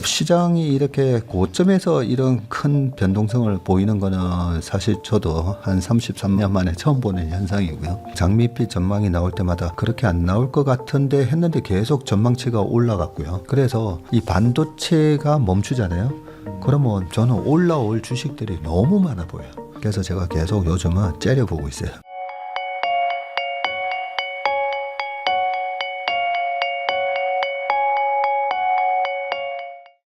시장이 이렇게 고점에서 이런 큰 변동성을 보이는 거는 사실 저도 한 33년 만에 처음 보는 현상이고요. 장밋빛 전망이 나올 때마다 그렇게 안 나올 것 같은데 했는데 계속 전망치가 올라갔고요. 그래서 이 반도체가 멈추잖아요. 그러면 저는 올라올 주식들이 너무 많아 보여요. 그래서 제가 계속 요즘은 째려보고 있어요.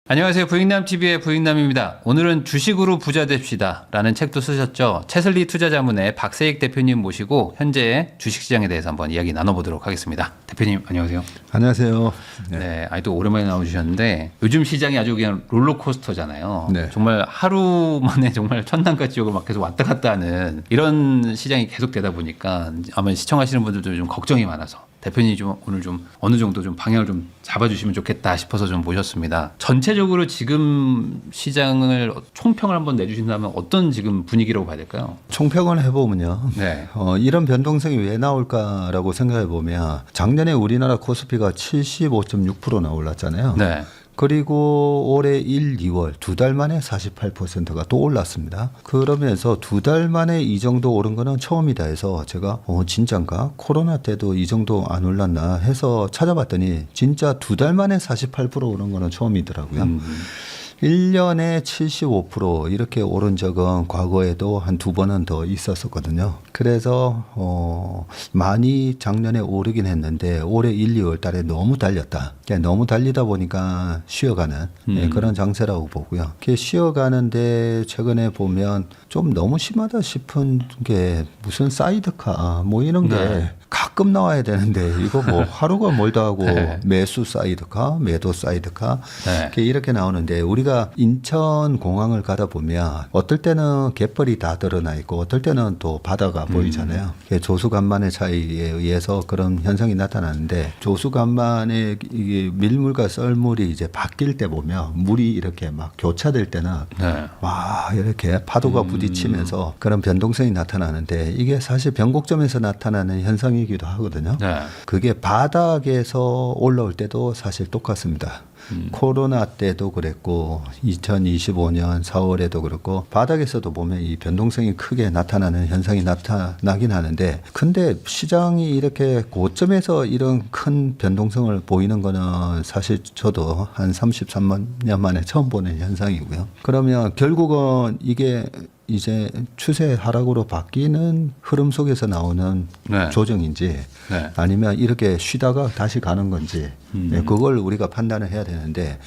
안녕하세요. 부익남TV의 부익남입니다. 오늘은 주식으로 부자 됩시다 라는 책도 쓰셨죠. 채슬리 투자자문의 박세익 대표님 모시고 현재 주식시장에 대해서 한번 이야기 나눠보도록 하겠습니다. 대표님 안녕하세요. 안녕하세요. 네, 또 오랜만에 나오셨는데 요즘 시장이 아주 그냥 롤러코스터잖아요. 네. 정말 하루 만에 정말 천당과 지옥을 막 계속 왔다 갔다 하는 이런 시장이 계속 되다 보니까 아마 시청하시는 분들도 좀 걱정이 많아서 대표님이 좀 오늘 좀 어느 정도 좀 방향을 좀 잡아주시면 좋겠다 싶어서 좀 모셨습니다. 전체적으로 지금 시장을 총평을 한번 내주신다면 어떤 지금 분위기라고 봐야 될까요? 총평을 해보면요. 네. 이런 변동성이 왜 나올까라고 생각해 보면 작년에 우리나라 코스피가 75.6%나 올랐잖아요. 네. 그리고 올해 1, 2월 두 달 만에 48%가 또 올랐습니다. 그러면서 두 달 만에 이 정도 오른 거는 처음이다 해서 제가 진짠가? 코로나 때도 이 정도 안 올랐나 해서 찾아봤더니 진짜 두 달 만에 48% 오른 거는 처음이더라고요. 1년에 75% 이렇게 오른 적은 과거에도 한 두 번은 더 있었었거든요. 그래서 많이 작년에 오르긴 했는데 올해 1, 2월 달에 너무 달렸다. 너무 달리다 보니까 쉬어가는 그런 장세라고 보고요. 쉬어가는데 최근에 보면 좀 너무 심하다 싶은 게 무슨 사이드카 뭐 이런 게 네. 가끔 나와야 되는데 이거 뭐 하루가 멀다 하고 네. 매수 사이드카, 매도 사이드카 네. 이렇게 나오는데 우리가 인천 공항을 가다 보면 어떨 때는 갯벌이 다 드러나 있고 어떨 때는 또 바다가 보이잖아요. 조수간만의 차이에 의해서 그런 현상이 나타나는데 조수간만의 이게 밀물과 썰물이 이제 바뀔 때 보면 물이 이렇게 막 교차될 때는 네. 와 이렇게 파도가 부딪히면서 그런 변동성이 나타나는데 이게 사실 변곡점에서 나타나는 현상이기도 하거든요. 네. 그게 바닥에서 올라올 때도 사실 똑같습니다. 코로나 때도 그랬고 2025년 4월에도 그렇고 바닥에서도 보면 이 변동성이 크게 나타나는 현상이 나타나긴 하는데 근데 시장이 이렇게 고점에서 이런 큰 변동성을 보이는 거는 사실 저도 한 33년 만에 처음 보는 현상이고요. 그러면 결국은 이게 이제 추세 하락으로 바뀌는 흐름 속에서 나오는 네. 조정인지 네. 아니면 이렇게 쉬다가 다시 가는 건지 그걸 우리가 판단을 해야 되는데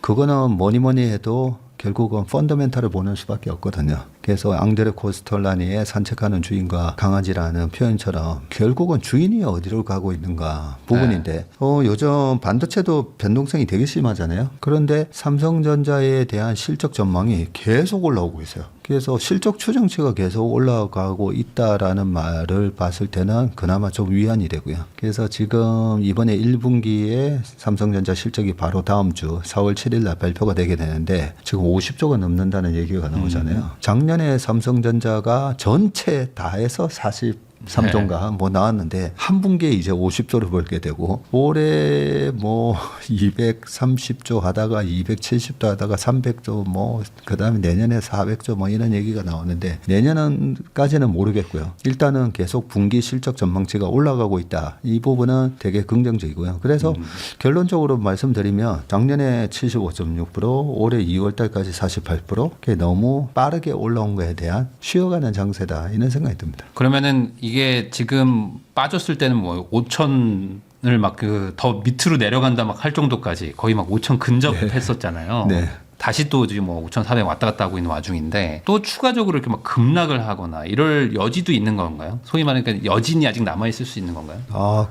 그거는 뭐니 해도 결국은 펀더멘탈을 보는 수밖에 없거든요. 그래서 앙드레 코스톨라니의 산책하는 주인과 강아지라는 표현처럼 결국은 주인이 어디로 가고 있는가 부분인데 요즘 반도체도 변동성이 되게 심하잖아요. 그런데 삼성전자에 대한 실적 전망이 계속 올라오고 있어요. 그래서 실적 추정치가 계속 올라가고 있다라는 말을 봤을 때는 그나마 좀 위안이 되고요. 그래서 지금 이번에 1분기에 삼성전자 실적이 바로 다음 주 4월 7일 날 발표가 되게 되는데 지금 50조가 넘는다는 얘기가 나오잖아요. 작년에 삼성전자가 전체 다 해서 43조인가 뭐 나왔는데 한 분기에 이제 50조를 벌게 되고 올해 뭐 230조 하다가 270조 하다가 300조 뭐 그다음에 내년에 400조 뭐 이런 얘기가 나오는데 내년까지는 모르겠고요. 일단은 계속 분기 실적 전망치가 올라가고 있다. 이 부분은 되게 긍정적이고요. 그래서 결론적으로 말씀드리면 작년에 75.6% 올해 2월 달까지 48% 그게 너무 빠르게 올라온 거에 대한 쉬어가는 장세다 이런 생각이 듭니다. 그러면은 이게 지금 빠졌을 때는 뭐 5천을 막 그 더 밑으로 내려간다 막 할 정도까지 거의 막 5천 근접했었잖아요. 네. 다시 또 지금 뭐 5,400 왔다 갔다 하고 있는 와중인데 또 추가적으로 이렇게 막 급락을 하거나 이럴 여지도 있는 건가요? 소위 말하니까 여진이 아직 남아 있을 수 있는 건가요?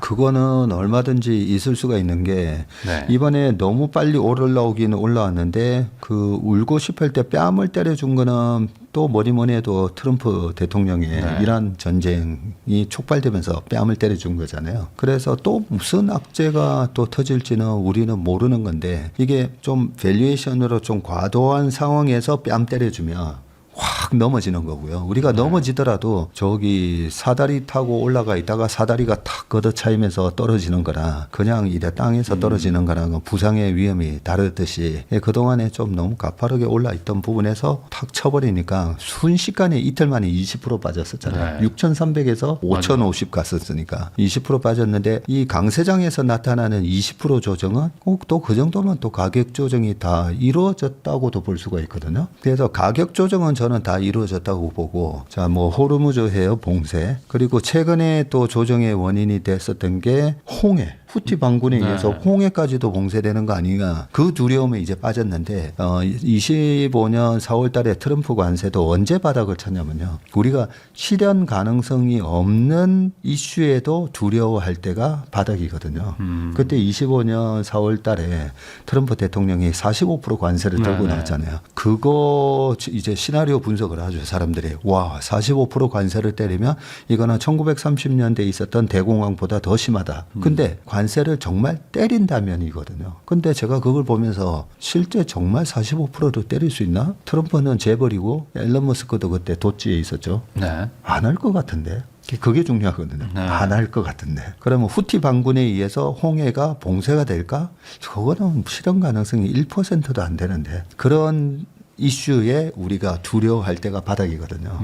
그거는 얼마든지 있을 수가 있는 게 네. 이번에 너무 빨리 올라오기는 올라왔는데 그 울고 싶을 때 뺨을 때려준 거는 또 뭐니 해도 트럼프 대통령의 네. 이란 전쟁이 촉발되면서 뺨을 때려준 거잖아요. 그래서 또 무슨 악재가 또 터질지는 우리는 모르는 건데 이게 좀 밸류에이션으로 좀 과도한 상황에서 뺨 때려주면 확 탁 넘어지는 거고요. 우리가 넘어지더라도 저기 사다리 타고 올라가 있다가 사다리가 탁 걷어차이면서 떨어지는 거라 그냥 이래 땅에서 떨어지는 거랑 부상의 위험이 다르듯이 그동안에 좀 너무 가파르게 올라있던 부분에서 탁 쳐버리니까 순식간에 이틀 만에 20% 빠졌었잖아요. 네. 6,300에서 5,050 갔었으니까 20% 빠졌는데 이 강세장에서 나타나는 20% 조정은 또 그 정도면 또 가격 조정이 다 이루어졌다고도 볼 수가 있거든요. 그래서 가격 조정은 저는 다 이루어졌다고 보고 자, 뭐 호르무즈 해협 봉쇄 그리고 최근에 또 조정의 원인이 됐었던 게 홍해 후티 반군에 의해서 홍해까지도 봉쇄되는 거 아니냐 그 두려움에 이제 빠졌는데 25년 4월 달에 트럼프 관세도 언제 바닥을 쳤냐면요. 우리가 실현 가능성이 없는 이슈에도 두려워할 때가 바닥이거든요. 그때 25년 4월 달에 트럼프 대통령이 45% 관세를 들고 나왔잖아요. 그거 이제 시나리오 분석을 하죠. 사람들이. 와 45% 관세를 때리면 이거는 1930년대에 있었던 대공황보다 더 심하다. 근데 관세를 정말 때린다면이거든요. 근데 제가 그걸 보면서 실제 정말 45%를 때릴 수 있나? 트럼프는 재벌이고 앨런 머스크도 그때 도지에 있었죠. 네. 안 할 것 같은데. 그게 중요하거든요. 네. 안 할 것 같은데. 그러면 후티 반군에 의해서 홍해가 봉쇄가 될까? 그거는 실현 가능성이 1%도 안 되는데 그런 이슈에 우리가 두려워할 때가 바닥이거든요.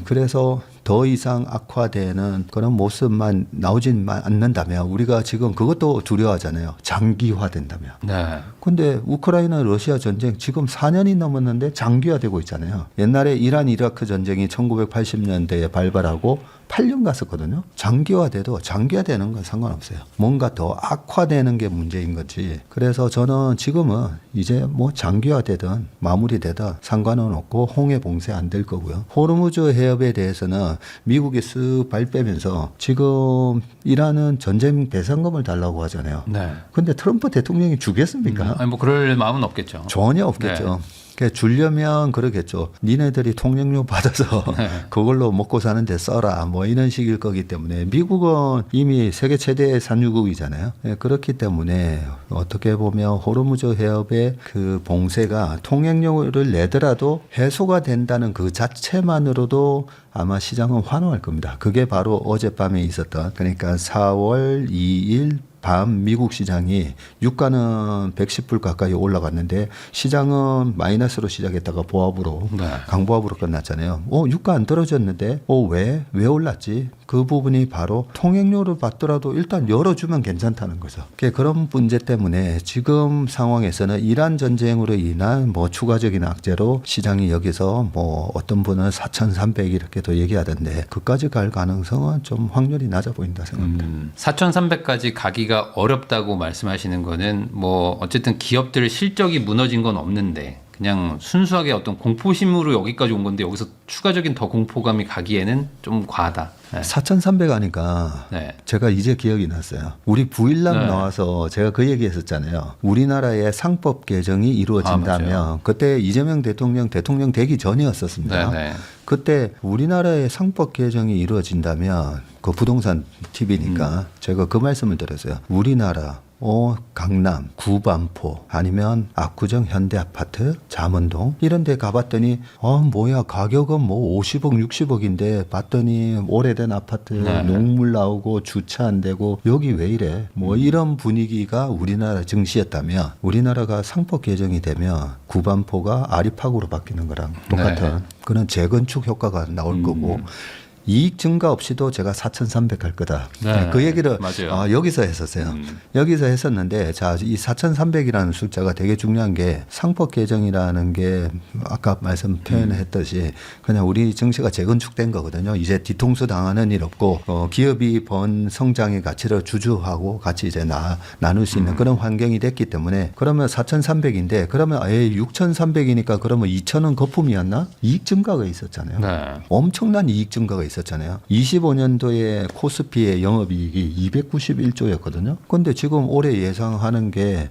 그래서 더 이상 악화되는 그런 모습만 나오진 않는다면 우리가 지금 그것도 두려워하잖아요. 장기화된다면. 네. 근데 우크라이나 러시아 전쟁 지금 4년이 넘었는데 장기화되고 있잖아요. 옛날에 이란 이라크 전쟁이 1980년대에 발발하고 8년 갔었거든요. 장기화돼도 장기화되는 건 상관없어요. 뭔가 더 악화되는 게 문제인 거지. 그래서 저는 지금은 이제 뭐 장기화되든 마무리되든 상관은 없고 홍해 봉쇄 안 될 거고요. 호르무즈 해협에 대해서는 미국이 쓱 발 빼면서 지금 이란은 전쟁 배상금을 달라고 하잖아요. 네. 근데 트럼프 대통령이 주겠습니까? 아니 뭐 그럴 마음은 없겠죠. 전혀 없겠죠. 그러니까 주려면 그러겠죠. 니네들이 통행료 받아서 그걸로 먹고 사는데 써라. 뭐 이런 식일 거기 때문에 미국은 이미 세계 최대 산유국이잖아요. 그렇기 때문에 어떻게 보면 호르무즈 해협의 그 봉쇄가 통행료를 내더라도 해소가 된다는 그 자체만으로도 아마 시장은 환호할 겁니다. 그게 바로 어젯밤에 있었던 그러니까 4월 2일 밤 미국 시장이 유가는 110불 가까이 올라갔는데 시장은 마이너스로 시작했다가 보합으로 강보합으로 끝났잖아요. 유가 안 떨어졌는데 왜 올랐지? 그 부분이 바로 통행료를 받더라도 일단 열어주면 괜찮다는 거죠. 그런 문제 때문에 지금 상황에서는 이란 전쟁으로 인한 뭐 추가적인 악재로 시장이 여기서 뭐 어떤 분은 4,300 이렇게 더 얘기하던데 그까지 갈 가능성은 좀 확률이 낮아 보인다 생각합니다. 4,300까지 가기가 어렵다고 말씀하시는 거는 뭐 어쨌든 기업들 실적이 무너진 건 없는데 그냥 순수하게 어떤 공포심으로 여기까지 온 건데 여기서 추가적인 더 공포감이 가기에는 좀 과하다. 네. 4,300 하니까 제가 이제 기억이 났어요. 우리 9.11 나와서 제가 그 얘기했었잖아요. 우리나라의 상법 개정이 이루어진다면 그때 이재명 대통령 되기 전이었었습니다. 그때 우리나라의 상법 개정이 이루어진다면 그 부동산 TV니까 제가 그 말씀을 드렸어요. 우리나라 강남, 구반포 아니면 압구정 현대아파트, 잠원동 이런 데 가봤더니 뭐야 가격은 뭐 50억 60억인데 봤더니 오래된 아파트 농물 나오고 주차 안 되고 여기 왜 이래 뭐 이런 분위기가 우리나라 증시였다면 우리나라가 상법 개정이 되면 구반포가 아리팍으로 바뀌는 거랑 똑같은 그런 재건축 효과가 나올 거고 이익 증가 없이도 제가 4,300 할 거다. 그 얘기를 여기서 했었어요. 여기서 했었는데 자, 이 4,300이라는 숫자가 되게 중요한 게 상법 개정이라는 게 아까 말씀 표현했듯이 그냥 우리 증시가 재건축된 거거든요. 이제 뒤통수 당하는 일 없고 기업이 번 성장의 가치를 주주하고 같이 이제 나눌 수 있는 그런 환경이 됐기 때문에 그러면 4,300인데 그러면 6,300이니까 그러면 2,000은 거품이었나? 이익 증가가 있었잖아요. 엄청난 이익 증가가 있었잖아요. 25년도에 코스피의 영업이익이 291조였거든요. 그런데 지금 올해 예상하는 게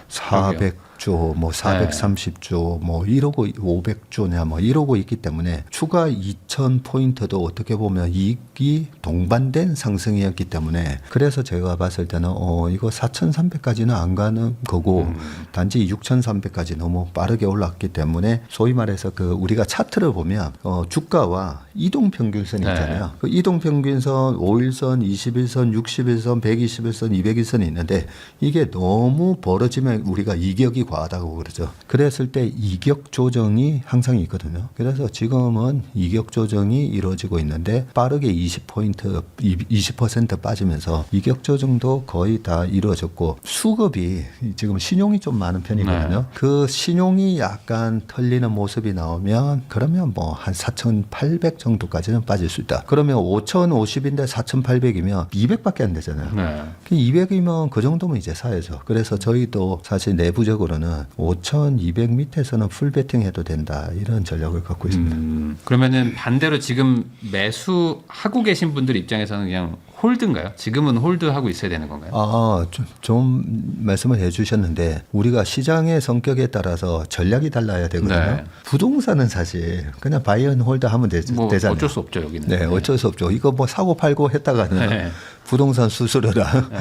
400 200조, 뭐 430조, 뭐 이러고 500조냐 뭐 이러고 있기 때문에 추가 2,000포인트도 어떻게 보면 이익이 동반된 상승이었기 때문에 그래서 제가 봤을 때는 이거 4,300까지는 안 가는 거고 단지 6,300까지 너무 빠르게 올랐기 때문에 소위 말해서 그 우리가 차트를 보면 주가와 이동평균선 있잖아요. 그 이동평균선 5일선, 21선, 61선, 121선, 200일선이 있는데 이게 너무 벌어지면 우리가 이격이 과하다고 그러죠. 그랬을 때 이격 조정이 항상 있거든요. 그래서 지금은 이격 조정이 이루어지고 있는데 빠르게 20포인트, 20% 빠지면서 이격 조정도 거의 다 이루어졌고 수급이 지금 신용이 좀 많은 편이거든요. 네. 그 신용이 약간 털리는 모습이 나오면 그러면 뭐 한 4,800 정도까지는 빠질 수 있다. 그러면 5,050인데 4,800이면 200밖에 안 되잖아요. 네. 200이면 그 정도면 이제 사야죠. 그래서 저희도 사실 내부적으로는 5,200 밑에서는 풀 베팅해도 된다 이런 전략을 갖고 있습니다. 그러면은 반대로 지금 매수하고 계신 분들 입장에서는 그냥 홀드인가요? 지금은 홀드하고 있어야 되는 건가요? 좀 말씀을 해주셨는데 우리가 시장의 성격에 따라서 전략이 달라야 되거든요. 네. 부동산은 사실 그냥 바이 앤 홀드 하면 뭐 되잖아요. 어쩔 수 없죠 여기는. 네, 어쩔 수 없죠. 이거 뭐 사고 팔고 했다가는 네. 부동산 수수료랑 네,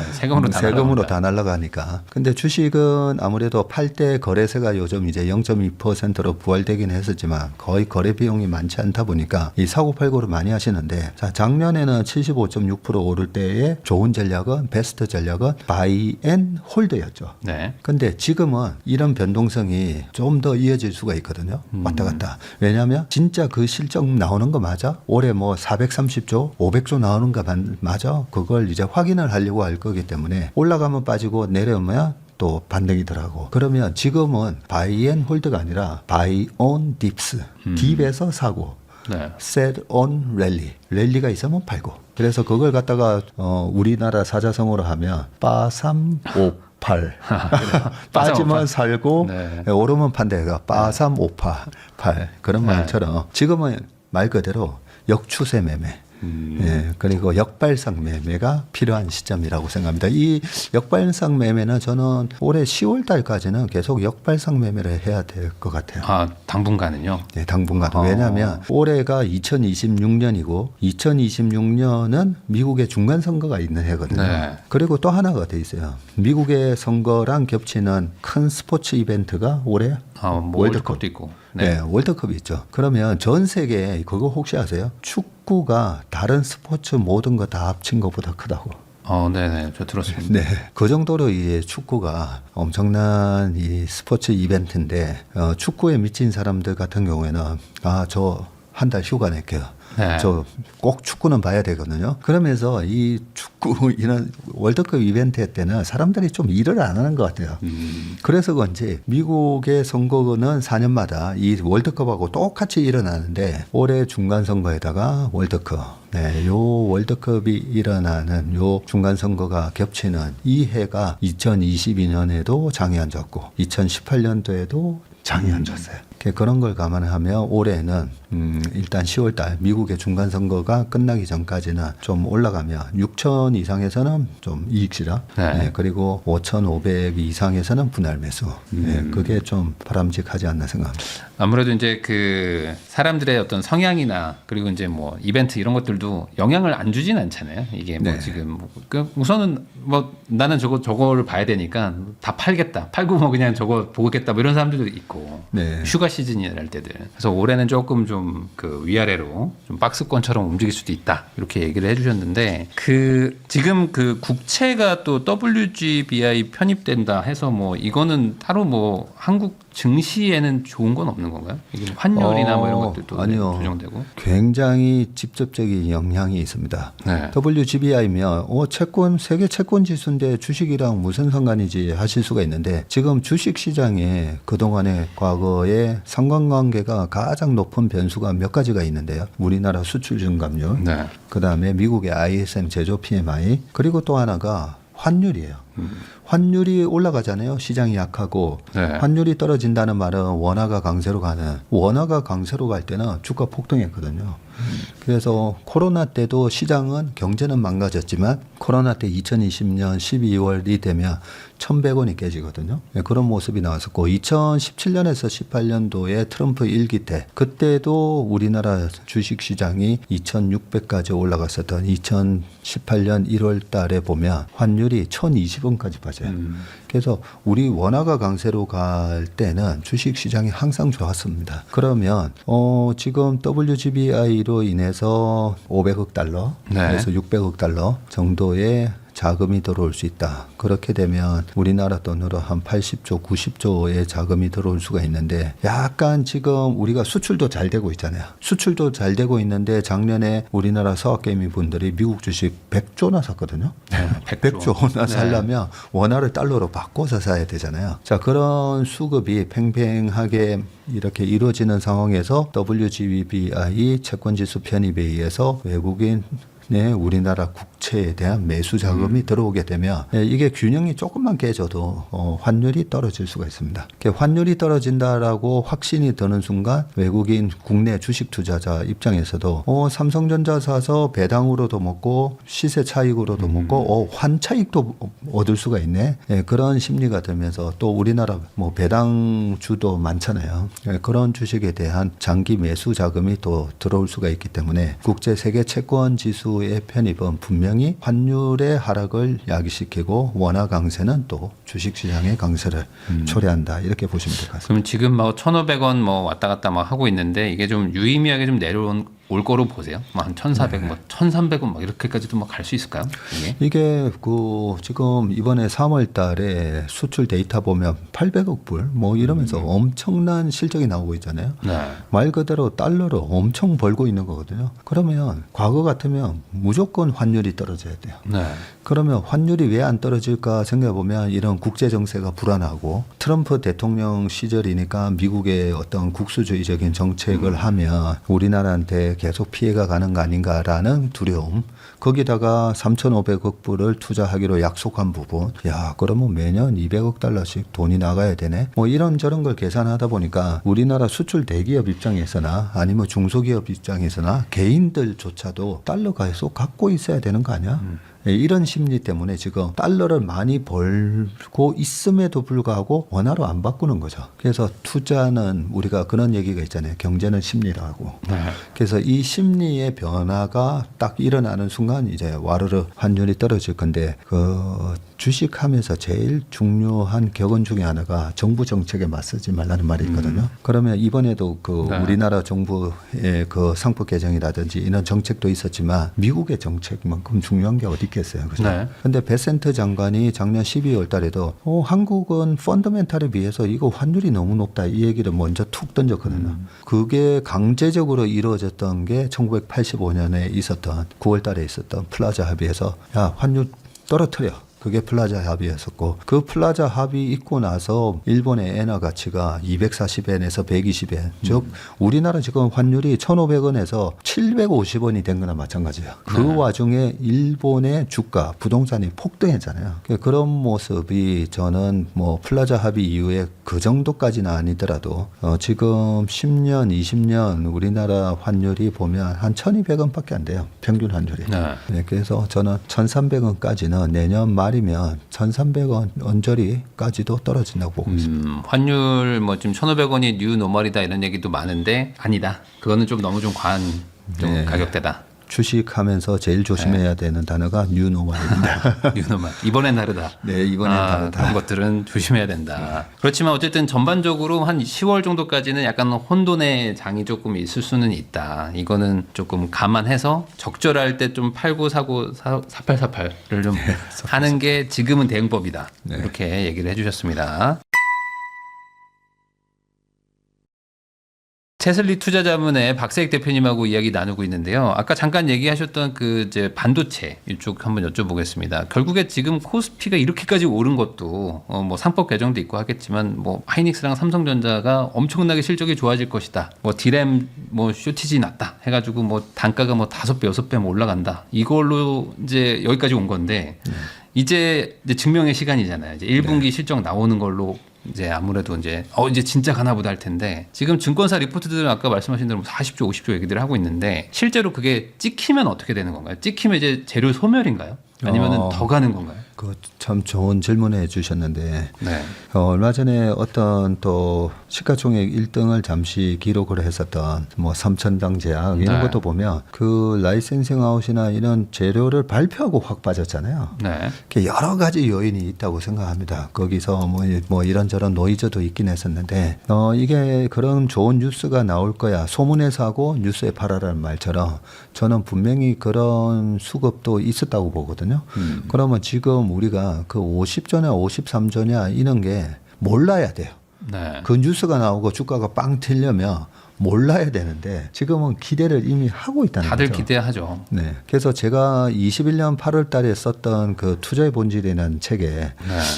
세금으로 다 날라가니까. 근데 주식은 아무래도 팔 때 거래세가 요즘 이제 0.2%로 부활되긴 했었지만 거의 거래 비용이 많지 않다 보니까 이 사고 팔고를 많이 하시는데 자, 작년에는 75.6% 오를 때의 좋은 전략은 베스트 전략은 바이 앤 홀드였죠. 네. 근데 지금은 이런 변동성이 좀 더 이어질 수가 있거든요. 왔다 갔다. 왜냐하면 진짜 그 실적 나오는 거 맞아? 올해 뭐 430조, 500조 나오는 거 맞아? 그걸 이제 확인을 하려고 할 거기 때문에 올라가면 빠지고 내려오면 또 반등이더라고. 그러면 지금은 바이 앤 홀드가 아니라 바이 온 딥스. 딥에서 사고. 네. Set on rally. 랠리가 있으면 팔고. 그래서 그걸 갖다가 우리나라 사자성어로 하면 빠삼오팔. 빠지면 살고 네. 오르면 판대가 빠삼오팔 그런 말처럼 지금은 말 그대로 역추세 매매. 예, 그리고 역발상 매매가 필요한 시점이라고 생각합니다. 이 역발상 매매는 저는 올해 10월 달까지는 계속 역발상 매매를 해야 될 것 같아요. 아 당분간은요? 네, 당분간. 왜냐하면 올해가 2026년이고 2026년은 미국의 중간 선거가 있는 해거든요. 네. 그리고 또 하나가 돼 있어요. 미국의 선거랑 겹치는 큰 스포츠 이벤트가 올해 뭐 월드컵도 있고. 네. 월드컵이 있죠. 그러면 전 세계에 그거 혹시 아세요? 축구가 다른 스포츠 모든 거 다 합친 것보다 크다고. 네네. 저 들었습니다. 네. 그 정도로 이제 축구가 엄청난 이 스포츠 이벤트인데, 축구에 미친 사람들 같은 경우에는, 저 한 달 휴가 낼게요. 네. 저 꼭 축구는 봐야 되거든요. 그러면서 이 축구 이런 월드컵 이벤트 때는 사람들이 좀 일을 안 하는 것 같아요. 그래서 그런지 미국의 선거는 4년마다 이 월드컵하고 똑같이 일어나는데 올해 중간 선거에다가 월드컵. 네, 요 월드컵이 일어나는 요 중간 선거가 겹치는 이 해가 2022년에도 장이 안 졌고 2018년도에도 장이 안 졌어요. 그런 걸 감안하면 올해는 일단 10월 달 미국의 중간 선거가 끝나기 전까지는 좀 올라가면 6천 이상에서는 좀 이익 실현, 네. 네, 그리고 5,500 이상에서는 분할 매수. 네, 그게 좀 바람직하지 않나 생각합니다. 아무래도 이제 그 사람들의 어떤 성향이나 그리고 이제 뭐 이벤트 이런 것들도 영향을 안 주진 않잖아요. 이게 뭐 네. 지금 우선은 뭐 나는 저거를 봐야 되니까 다 팔겠다. 팔고 뭐 그냥 저거 보겠다. 뭐 이런 사람들도 있고. 네. 휴가 시즌이랄 때들. 그래서 올해는 조금 좀 그 위아래로 좀 박스권처럼 움직일 수도 있다. 이렇게 얘기를 해주셨는데 지금 그 국채가 또 WGBI 편입된다 해서 뭐 이거는 따로 뭐 한국 증시에는 좋은 건 없는 건가요? 이게 환율이나 뭐 이런 것들도 아니요. 조정되고. 굉장히 직접적인 영향이 있습니다. 네. WGBI면 채권 세계 채권 지수인데 주식이랑 무슨 상관이지 하실 수가 있는데 지금 주식 시장에 그동안의 과거의 상관관계가 가장 높은 변수가 몇 가지가 있는데요. 우리나라 수출 증감률, 그다음에 미국의 ISM 제조 PMI, 그리고 또 하나가 환율이에요. 환율이 올라가잖아요. 시장이 약하고 네. 환율이 떨어진다는 말은 원화가 강세로 가는 원화가 강세로 갈 때는 주가 폭등했거든요. 그래서 코로나 때도 시장은 경제는 망가졌지만 코로나 때 2020년 12월이 되면 1,100원이 깨지거든요. 네, 그런 모습이 나왔었고 2017년에서 18년도에 트럼프 1기 때 그때도 우리나라 주식 시장이 2,600까지 올라갔었던 2018년 1월 달에 보면 환율이 1,020원까지 빠져요. 그래서 우리 원화가 강세로 갈 때는 주식 시장이 항상 좋았습니다. 그러면 지금 WGBI로 인해서 500억 달러, 네. 그래서 600억 달러 정도의 자금이 들어올 수 있다. 그렇게 되면 우리나라 돈으로 한 80조, 90조의 자금이 들어올 수가 있는데 약간 지금 우리가 수출도 잘 되고 있잖아요. 수출도 잘 되고 있는데 작년에 우리나라 서학개미 분들이 미국 주식 100조나 샀거든요. 100조나 살려면 원화를 달러로 바꿔서 사야 되잖아요. 자, 그런 수급이 팽팽하게 이렇게 이루어지는 상황에서 WGBI 채권지수 편입에 의해서 외국인 우리나라 국채에 대한 매수 자금이 들어오게 되면 이게 균형이 조금만 깨져도 환율이 떨어질 수가 있습니다. 환율이 떨어진다라고 확신이 드는 순간 외국인 국내 주식 투자자 입장에서도 삼성전자 사서 배당으로도 먹고 시세 차익으로도 먹고 환차익도 얻을 수가 있네. 그런 심리가 들면서 또 우리나라 뭐 배당주도 많잖아요. 그런 주식에 대한 장기 매수 자금이 또 들어올 수가 있기 때문에 국제 세계 채권 지수 의 편입은 분명히 환율의 하락을 야기시키고 원화 강세는 또 주식시장의 강세를 초래한다 이렇게 보시면 될 것 같습니다. 그럼 지금 뭐 1,500원 뭐 왔다 갔다 막 하고 있는데 이게 좀 유의미하게 좀 올 거로 보세요. 뭐 한 1,400, 뭐 1,300원 막 이렇게까지도 막 갈 수 있을까요? 이게 지금 이번에 3월 달에 수출 데이터 보면 800억 불 뭐 이러면서 엄청난 실적이 나오고 있잖아요. 네. 말 그대로 달러로 엄청 벌고 있는 거거든요. 그러면 과거 같으면 무조건 환율이 떨어져야 돼요. 네. 그러면 환율이 왜 안 떨어질까 생각해 보면 이런 국제 정세가 불안하고 트럼프 대통령 시절이니까 미국의 어떤 국수주의적인 정책을 하면 우리나라한테 계속 피해가 가는 거 아닌가라는 두려움. 거기다가 3,500억 불을 투자하기로 약속한 부분. 야, 그러면 매년 200억 달러씩 돈이 나가야 되네. 뭐 이런저런 걸 계산하다 보니까 우리나라 수출 대기업 입장에서나 아니면 중소기업 입장에서나 개인들조차도 달러가 계속 갖고 있어야 되는 거 아니야? 이런 심리 때문에 지금 달러를 많이 벌고 있음에도 불구하고 원화로 안 바꾸는 거죠. 그래서 투자는 우리가 그런 얘기가 있잖아요. 경제는 심리라고. 네. 그래서 이 심리의 변화가 딱 일어나는 순간 이제 와르르 환율이 떨어질 건데 주식하면서 제일 중요한 격언 중에 하나가 정부 정책에 맞서지 말라는 말이 있거든요. 그러면 이번에도 네. 우리나라 정부의 상법 개정이라든지 이런 정책도 있었지만 미국의 정책만큼 중요한 게 어디 있겠어요. 그죠? 네. 근데 베센트 장관이 작년 12월 달에도 한국은 펀더멘탈에 비해서 이거 환율이 너무 높다 이 얘기를 먼저 툭 던졌거든요. 그게 강제적으로 이루어졌던 게 1985년에 있었던 9월 달에 있었던 플라자 합의에서 야, 환율 떨어뜨려. 그게 플라자 합의였었고 그 플라자 합의 있고 나서 일본의 엔화 가치가 240엔에서 120엔 즉 우리나라 지금 환율이 1,500원에서 750원이 된 거나 마찬가지예요. 그 와중에 일본의 주가 부동산이 폭등했잖아요. 그런 모습이 저는 뭐 플라자 합의 이후에 그 정도까지는 아니더라도 지금 10년 20년 우리나라 환율이 보면 한 1,200원밖에 안 돼요. 평균 환율이. 네, 그래서 저는 1,300원까지는 내년 말이면 1,300원 언저리까지도 떨어진다고 보고 있습니다. 환율 뭐 지금 1,500원이 뉴 노멀이다 이런 얘기도 많은데 아니다. 그거는 좀 너무 좀 과한 좀 가격대다. 주식하면서 제일 조심해야 되는 단어가 뉴노멀입니다. 뉴노멀. 이번엔 다르다. 네, 이번엔 다르다. 그런 것들은 조심해야 된다. 그렇지만 어쨌든 전반적으로 한 10월 정도까지는 약간 혼돈의 장이 조금 있을 수는 있다. 이거는 조금 감안해서 적절할 때 좀 팔고 사고 4848를 좀 하는 게 지금은 대응법이다. 네. 이렇게 얘기를 해주셨습니다. 채슬리 투자자문의 박세익 대표님하고 이야기 나누고 있는데요. 아까 잠깐 얘기하셨던 그 이제 반도체 이쪽 한번 여쭤보겠습니다. 결국에 지금 코스피가 이렇게까지 오른 것도 뭐 상법 개정도 있고 하겠지만 뭐 하이닉스랑 삼성전자가 엄청나게 실적이 좋아질 것이다. 뭐 디램 뭐 쇼티지 났다 해가지고 뭐 단가가 뭐 5배 6배 뭐 올라간다. 이걸로 이제 여기까지 온 건데 이제 증명의 시간이잖아요. 이제 1분기 실적 나오는 걸로 이제 아무래도 이제 이제 진짜 가나보다 할 텐데 지금 증권사 리포트들은 아까 말씀하신 대로 40조, 50조 얘기들을 하고 있는데 실제로 그게 찍히면 어떻게 되는 건가요? 찍히면 이제 재료 소멸인가요? 아니면은 더 가는 건가요? 그 참 좋은 질문해 주셨는데 네. 얼마 전에 어떤 또 시가총액 1등을 잠시 기록을 했었던 뭐 삼천당 제약 이런 네. 것도 보면 그 라이센싱 아웃이나 이런 재료를 발표하고 확 빠졌잖아요. 네. 이렇게 여러 가지 요인이 있다고 생각합니다. 거기서 뭐 이런저런 노이즈도 있긴 했었는데 이게 그런 좋은 뉴스가 나올 거야 소문에서 하고 뉴스에 팔아라는 말처럼 저는 분명히 그런 수급도 있었다고 보거든요. 그러면 지금 우리가 그 50조냐 53조냐 이런 게 몰라야 돼요. 네. 그 뉴스가 나오고 주가가 빵 튀려면 몰라야 되는데 지금은 기대를 이미 하고 있다는 다들 거죠. 기대하죠. 네. 그래서 제가 21년 8월 달에 썼던 그 투자의 본질이라는 책에 네.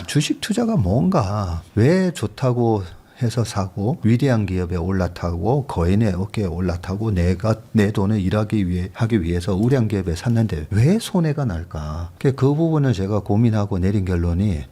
주식 투자가 뭔가 왜 좋다고 해서 사고 위대한 기업에 올라타고 거인의 어깨에 올라타고 내가 내 돈을 하기 위해서 우량 기업에 샀는데 왜 손해가 날까? 그 부분을 제가 고민하고 내린 결론이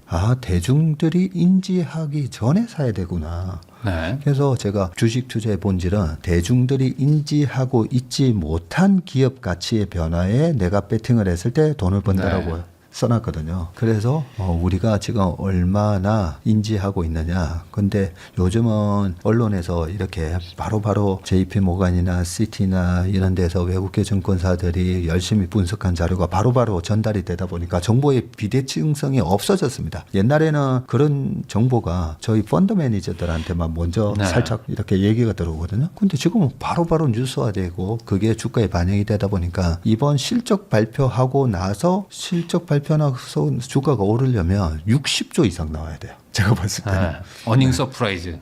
대중들이 인지하기 전에 사야 되구나. 네. 그래서 제가 주식 투자의 본질은 대중들이 인지하고 있지 못한 기업 가치의 변화에 내가 배팅을 했을 때 돈을 번다라고 네. 써놨거든요. 그래서 우리가 지금 얼마나 인지하고 있느냐. 근데 요즘은 언론에서 이렇게 바로바로 JP 모간이나 시티나 이런 데서 외국계 증권사들이 열심히 분석한 자료가 바로바로 전달이 되다 보니까 정보의 비대칭성이 없어졌습니다. 옛날에는 그런 정보가 저희 펀드 매니저들한테만 먼저 네. 살짝 이렇게 얘기가 들어오거든요. 근데 지금은 바로바로 뉴스화되고 그게 주가에 반영이 되다 보니까 이번 실적 발표하고 나서 실적 발표 나서 주가가 오르려면 60조 이상 나와야 돼요. 제가 봤을 때는. 네. 어닝 서프라이즈.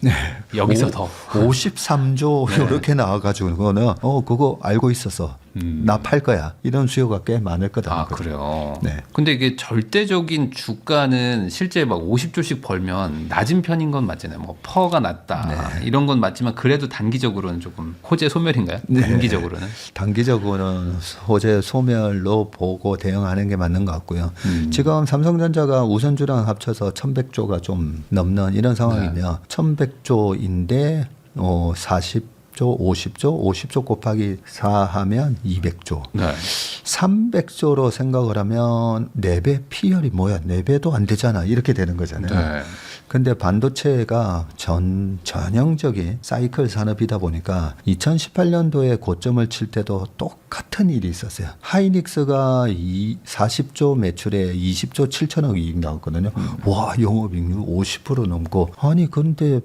여기서 더. 53조 이렇게 나와가지고 그거는 그거 알고 있어서 나 팔 거야. 이런 수요가 꽤 많을 거다. 그래요. 네. 근데 이게 절대적인 주가는 실제 막 50조씩 벌면 낮은 편인 건 맞잖아요. 뭐 퍼가 낮다 이런 건 맞지만 그래도 단기적으로는 조금 호재 소멸인가요? 네. 단기적으로는. 단기적으로는 호재 소멸로 보고 대응하는 게 맞는 것 같고요. 지금 삼성전자가 우선주랑 합쳐서 1,100조가 좀 넘는 이런 상황이면 1,100조인데 40조, 50조 곱하기 4 하면 200조. 네. 300조로 생각을 하면 4배 P열이 뭐야? 4배도 안 되잖아. 이렇게 되는 거잖아요. 네. 근데 반도체가 전형적인 사이클 산업이다 보니까 2018년도에 고점을 칠 때도 똑같은 일이 있었어요. 하이닉스가 40조 매출에 20조 7천억 이익 나왔거든요. 와, 영업이익률 50% 넘고 근데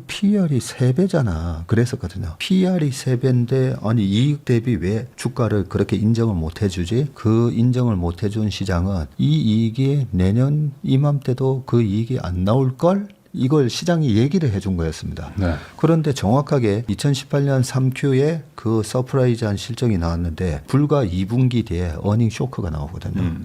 PER이 3배잖아. 그랬었거든요. PER이 3배인데 이익 대비 왜 주가를 그렇게 인정을 못 해주지? 그 인정을 못 해준 시장은 이 이익이 내년 이맘때도 그 이익이 안 나올 걸 이걸 시장이 얘기를 해준 거였습니다. 네. 그런데 정확하게 2018년 3Q에 그 서프라이즈한 실적이 나왔는데 불과 2분기 뒤에 어닝 쇼크가 나오거든요.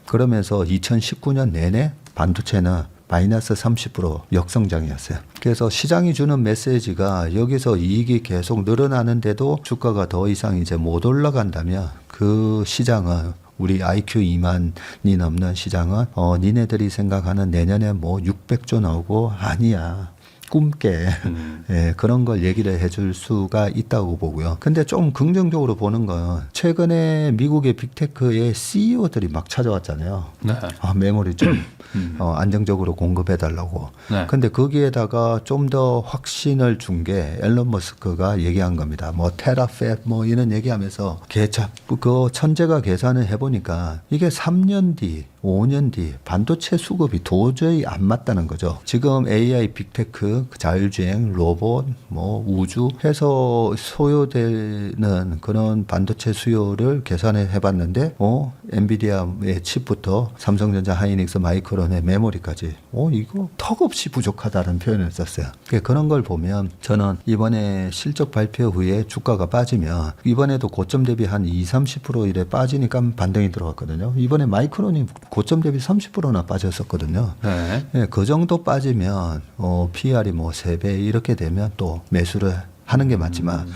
그러면서 2019년 내내 반도체는 마이너스 30% 역성장이었어요. 그래서 시장이 주는 메시지가 여기서 이익이 계속 늘어나는데도 주가가 더 이상 이제 못 올라간다면 그 시장은 우리 IQ 2만이 넘는 시장은 니네들이 생각하는 내년에 뭐 600조 나오고 아니야. 꿈깨 그런 걸 얘기를 해줄 수가 있다고 보고요. 근데 좀 긍정적으로 보는 건 최근에 미국의 빅테크의 CEO들이 막 찾아왔잖아요. 네. 메모리 좀 안정적으로 공급해달라고. 네. 근데 거기에다가 좀 더 확신을 준 게 앨런 머스크가 얘기한 겁니다. 뭐 테라팹 뭐 이런 얘기하면서 그 천재가 계산을 해보니까 이게 3년 뒤 5년 뒤 반도체 수급이 도저히 안 맞다는 거죠. 지금 AI, 빅테크, 자율주행, 로봇, 뭐 우주 해서 소요되는 그런 반도체 수요를 계산해 해봤는데, 엔비디아의 칩부터 삼성전자, 하이닉스, 마이크론의 메모리까지, 이거 턱없이 부족하다는 표현을 썼어요. 그런 걸 보면 저는 이번에 실적 발표 후에 주가가 빠지면 이번에도 고점 대비 한 20-30% 이래 빠지니까 반등이 들어갔거든요. 이번에 마이크론이 고점 대비 30%나 빠졌었거든요. 네. 그 정도 빠지면 PR이 뭐 3배 이렇게 되면 또 매수를 하는 게 맞지만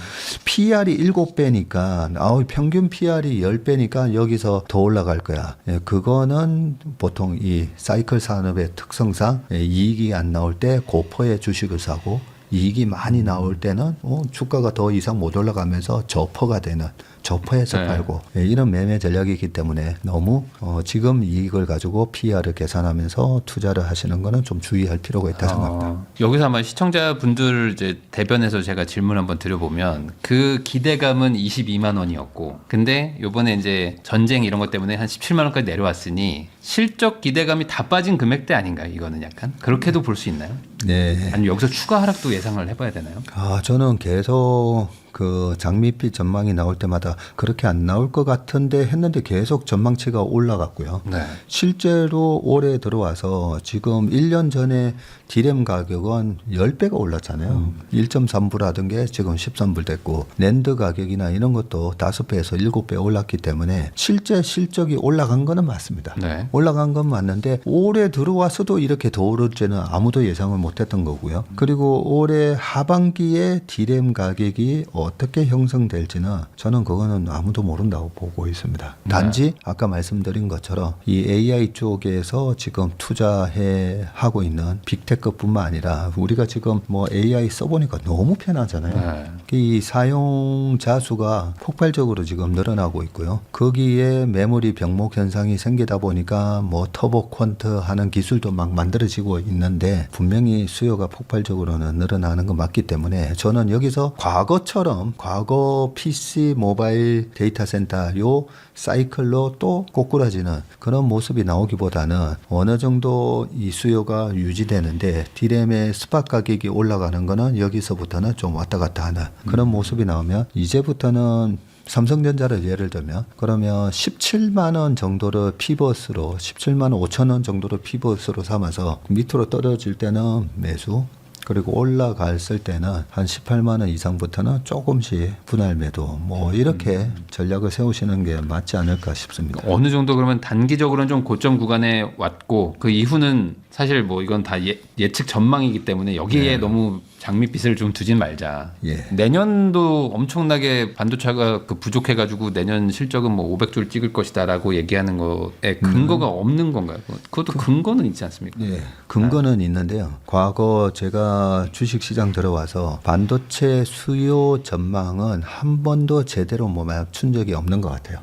PR이 7배니까 평균 PR이 10배니까 여기서 더 올라갈 거야. 예, 그거는 보통 이 사이클 산업의 특성상 이익이 안 나올 때 고퍼의 주식을 사고 이익이 많이 나올 때는 주가가 더 이상 못 올라가면서 저퍼가 되는 저퍼에서 네. 팔고 이런 매매 전략이기 때문에 너무 지금 이익을 가지고 PR을 계산하면서 투자를 하시는 거는 좀 주의할 필요가 있다 생각합니다. 여기서 아마 시청자분들 이제 대변해서 제가 질문 한번 드려보면 그 기대감은 22만 원이었고 근데 요번에 이제 전쟁 이런 것 때문에 한 17만 원까지 내려왔으니 실적 기대감이 다 빠진 금액대 아닌가요? 이거는 약간 그렇게도 볼 수 있나요? 네. 아니면 여기서 추가 하락도 예상을 해봐야 되나요? 저는 계속 그 장밋빛 전망이 나올 때마다 그렇게 안 나올 것 같은데 했는데 계속 전망치가 올라갔고요. 네. 실제로 올해 들어와서 지금 1년 전에 디램 가격은 10배가 올랐잖아요. 1.3불 하던 게 지금 13불 됐고 랜드 가격이나 이런 것도 5배에서 7배 올랐기 때문에 실제 실적이 올라간 거는 맞습니다. 네. 올라간 건 맞는데 올해 들어와서도 이렇게 더 오를 줄은 아무도 예상을 못했던 거고요. 그리고 올해 하반기에 디램 가격이 어떻게 형성될지는 저는 그거는 아무도 모른다고 보고 있습니다. 단지 아까 말씀드린 것처럼 이 AI 쪽에서 지금 투자해 하고 있는 빅테크뿐만 아니라 우리가 지금 뭐 AI 써보니까 너무 편하잖아요. 이 사용자 수가 폭발적으로 지금 늘어나고 있고요. 거기에 메모리 병목 현상이 생기다 보니까 뭐 터보 퀀트 하는 기술도 막 만들어지고 있는데 분명히 수요가 폭발적으로는 늘어나는 건 맞기 때문에 저는 여기서 과거 PC 모바일 데이터 센터 요 사이클로 또 꼬꾸라지는 그런 모습이 나오기보다는 어느 정도 이 수요가 유지되는데 디램의 스팟 가격이 올라가는 거는 여기서부터는 좀 왔다 갔다 하는 그런 모습이 나오면 이제부터는 삼성전자를 예를 들면 그러면 17만 원 정도를 피벗으로 17만 5천 원 정도를 피벗으로 삼아서 밑으로 떨어질 때는 매수 그리고 올라갔을 때는 한 18만 원 이상부터는 조금씩 분할 매도 뭐 이렇게 전략을 세우시는 게 맞지 않을까 싶습니다. 어느 정도 그러면 단기적으로는 좀 고점 구간에 왔고 그 이후는 사실 뭐 이건 다 예측 전망이기 때문에 여기에 너무 장밋빛을 좀 두진 말자. 예. 내년도 엄청나게 반도체가 그 부족해가지고 내년 실적은 뭐 500조를 찍을 것이다라고 얘기하는 거에 근거가 없는 건가요? 그것도 근거는 있지 않습니까? 예, 근거는 있는데요. 과거 제가 주식시장 들어와서 반도체 수요 전망은 한 번도 제대로 뭐 맞춘 적이 없는 것 같아요.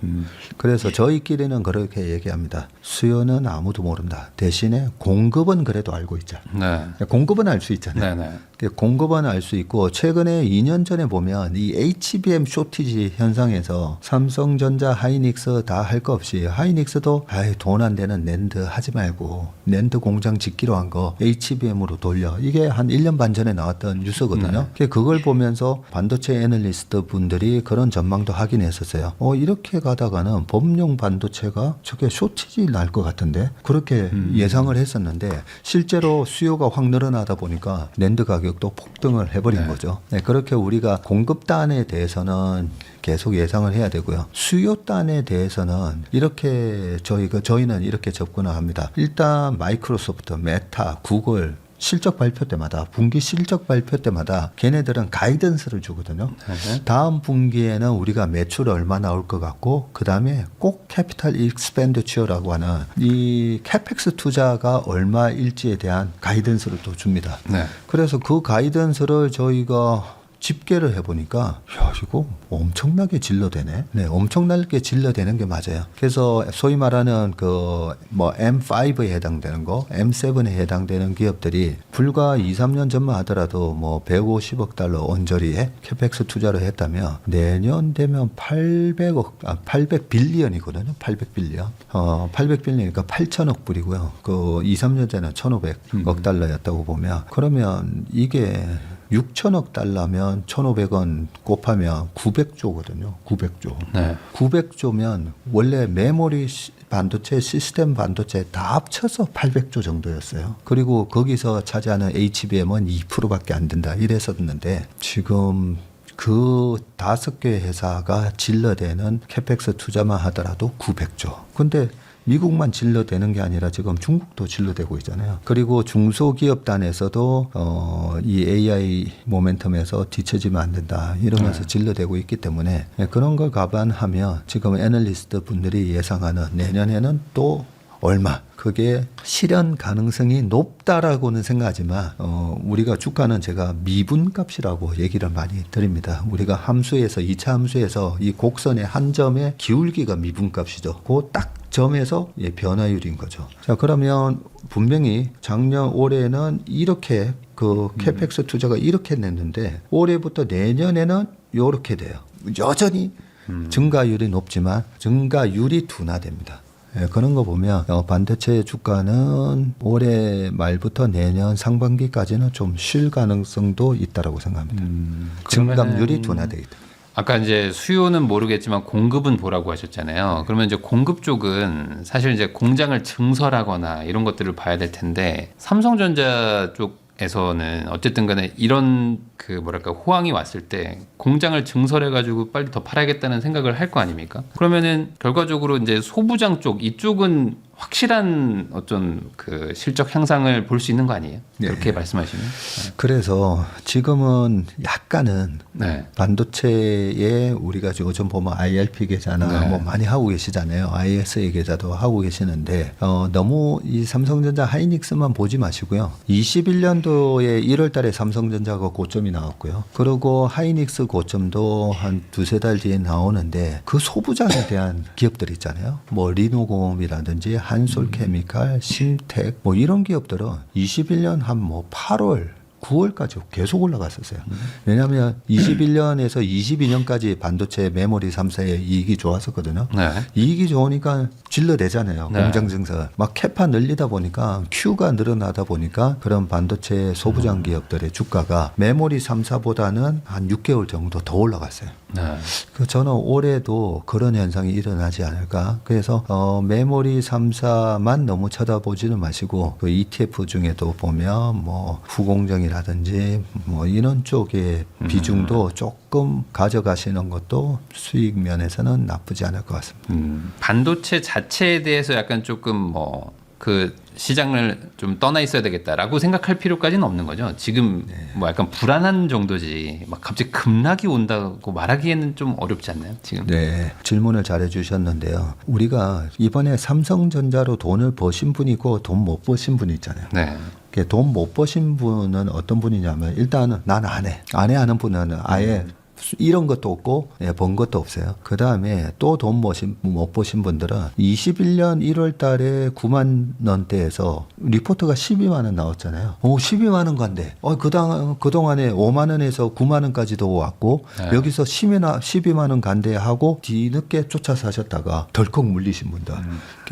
그래서 저희끼리는 그렇게 얘기합니다. 수요는 아무도 모른다. 대신에 공급은 그래도 알고 있자. 네. 공급은 알 수 있잖아요. 네네. 공급은 알 수 있고 최근에 2년 전에 보면 이 HBM 쇼티지 현상에서 삼성전자, 하이닉스 다 할 거 없이 하이닉스도 돈 안 되는 낸드 하지 말고 낸드 공장 짓기로 한 거 HBM으로 돌려 이게 한 1년 반 전에 나왔던 뉴스거든요. 그걸 보면서 반도체 애널리스트 분들이 그런 전망도 하긴 했었어요. 이렇게 가다가는 범용 반도체가 저게 쇼티지 날 것 같은데 그렇게 예상을 했었는데 실제로 수요가 확 늘어나다 보니까 낸드 가격도 폭등을 해버린 거죠. 네, 그렇게 우리가 공급단에 대해서는 계속 예상을 해야 되고요. 수요단에 대해서는 이렇게 저희는 이렇게 접근을 합니다. 일단 마이크로소프트, 메타, 구글 실적 발표 때마다 분기 실적 발표 때마다 걔네들은 가이던스를 주거든요. 다음 분기에는 우리가 매출 얼마 나올 것 같고 그 다음에 꼭 캐피탈 익스펜디처라고 하는 이 캐펙스 투자가 얼마일지에 대한 가이던스를 또 줍니다. 네. 그래서 그 가이던스를 저희가 집계를 해보니까 야 이거 엄청나게 질러대네. 네, 엄청나게 질러대는 게 맞아요. 그래서 소위 말하는 그 뭐 M5에 해당되는 거, M7에 해당되는 기업들이 불과 2, 3년 전만 하더라도 뭐 150억 달러 언저리에 캐펙스 투자를 했다면 내년 되면 800빌리언이거든요. 800빌리언. 800빌리언이니까 8천억 불이고요. 그 2, 3년 전에 1,500억 달러였다고 보면 그러면 이게 6천억 달러면 1,500원 곱하면 900조거든요. 900조. 네. 900조면 원래 메모리 반도체, 시스템 반도체 다 합쳐서 800조 정도였어요. 그리고 거기서 차지하는 HBM은 2%밖에 안 된다. 이랬었는데 지금 그 5개 회사가 질러대는 캐펙스 투자만 하더라도 900조. 근데 미국만 진로되는 게 아니라 지금 중국도 진로되고 있잖아요. 그리고 중소기업단에서도 이 AI 모멘텀에서 뒤처지면 안 된다 이러면서 진로되고 있기 때문에 그런 걸 감안하면 지금 애널리스트 분들이 예상하는 내년에는 또 얼마 그게 실현 가능성이 높다라고는 생각하지만 우리가 주가는 제가 미분값이라고 얘기를 많이 드립니다. 우리가 함수에서 2차 함수에서 이 곡선의 한 점의 기울기가 미분값이죠. 그 딱 점에서 변화율인 거죠. 자, 그러면 분명히 작년 올해는 이렇게 그 캐펙스 투자가 이렇게 냈는데 올해부터 내년에는 이렇게 돼요. 여전히 증가율이 높지만 증가율이 둔화됩니다. 예, 그런 거 보면 반도체 주가는 올해 말부터 내년 상반기까지는 좀 쉴 가능성도 있다라고 생각합니다. 증감률이 둔화되겠다. 아까 이제 수요는 모르겠지만 공급은 보라고 하셨잖아요. 그러면 이제 공급 쪽은 사실 이제 공장을 증설하거나 이런 것들을 봐야 될 텐데 삼성전자 쪽에서는 어쨌든 간에 이런 그 뭐랄까 호황이 왔을 때 공장을 증설해 가지고 빨리 더 팔아야겠다는 생각을 할 거 아닙니까? 그러면은 결과적으로 이제 소부장 쪽 이쪽은 확실한 어떤 그 실적 향상을 볼 수 있는 거 아니에요? 그렇게 말씀하시면. 그래서 지금은 약간은 네. 반도체에 우리가 요즘 보면 IRP 계좌나 네. 뭐 많이 하고 계시잖아요. ISA 계좌도 하고 계시는데 너무 이 삼성전자 하이닉스만 보지 마시고요. 21년도에 1월 달에 삼성전자가 고점이 나왔고요. 그리고 하이닉스 고점도 한 두세 달 뒤에 나오는데 그 소부장에 대한 기업들 있잖아요. 뭐 리노공업이라든지 한솔케미칼, 신텍 뭐 이런 기업들은 21년 한 뭐 8월 9월까지 계속 올라갔었어요. 왜냐하면 21년에서 22년까지 반도체 메모리 3사의 이익이 좋았었거든요. 네. 이익이 좋으니까 질러대잖아요. 네. 공장 증설. 막 캐파 늘리다 보니까 큐가 늘어나다 보니까 그런 반도체 소부장 기업들의 주가가 메모리 3사보다는 한 6개월 정도 더 올라갔어요. 네. 저는 올해도 그런 현상이 일어나지 않을까. 그래서 메모리 3사만 너무 쳐다보지는 마시고 그 ETF 중에도 보면 뭐 후공정이라든지 뭐 이런 쪽의 비중도 조금 가져가시는 것도 수익 면에서는 나쁘지 않을 것 같습니다. 반도체 자체에 대해서 약간 조금 뭐 그 시장을 좀 떠나 있어야 되겠다라고 생각할 필요까지는 없는 거죠. 지금 뭐 약간 불안한 정도지 막 갑자기 급락이 온다고 말하기에는 좀 어렵지 않나요? 지금. 네, 질문을 잘해 주셨는데요. 우리가 이번에 삼성전자로 돈을 버신 분이 있고 돈 못 버신 분이 있잖아요. 네. 돈 못 버신 분은 어떤 분이냐면 일단은 난 안 해. 안 해 하는 분은 아예 이런 것도 없고 번 것도 없어요. 그 다음에 또 돈 못 버신 분들은 21년 1월 달에 9만 원대에서 리포트가 12만 원 나왔잖아요. 12만 원 간대. 그동안에 5만 원에서 9만 원까지도 왔고 네. 여기서 12만 원 간대 하고 뒤늦게 쫓아서 하셨다가 덜컥 물리신 분들.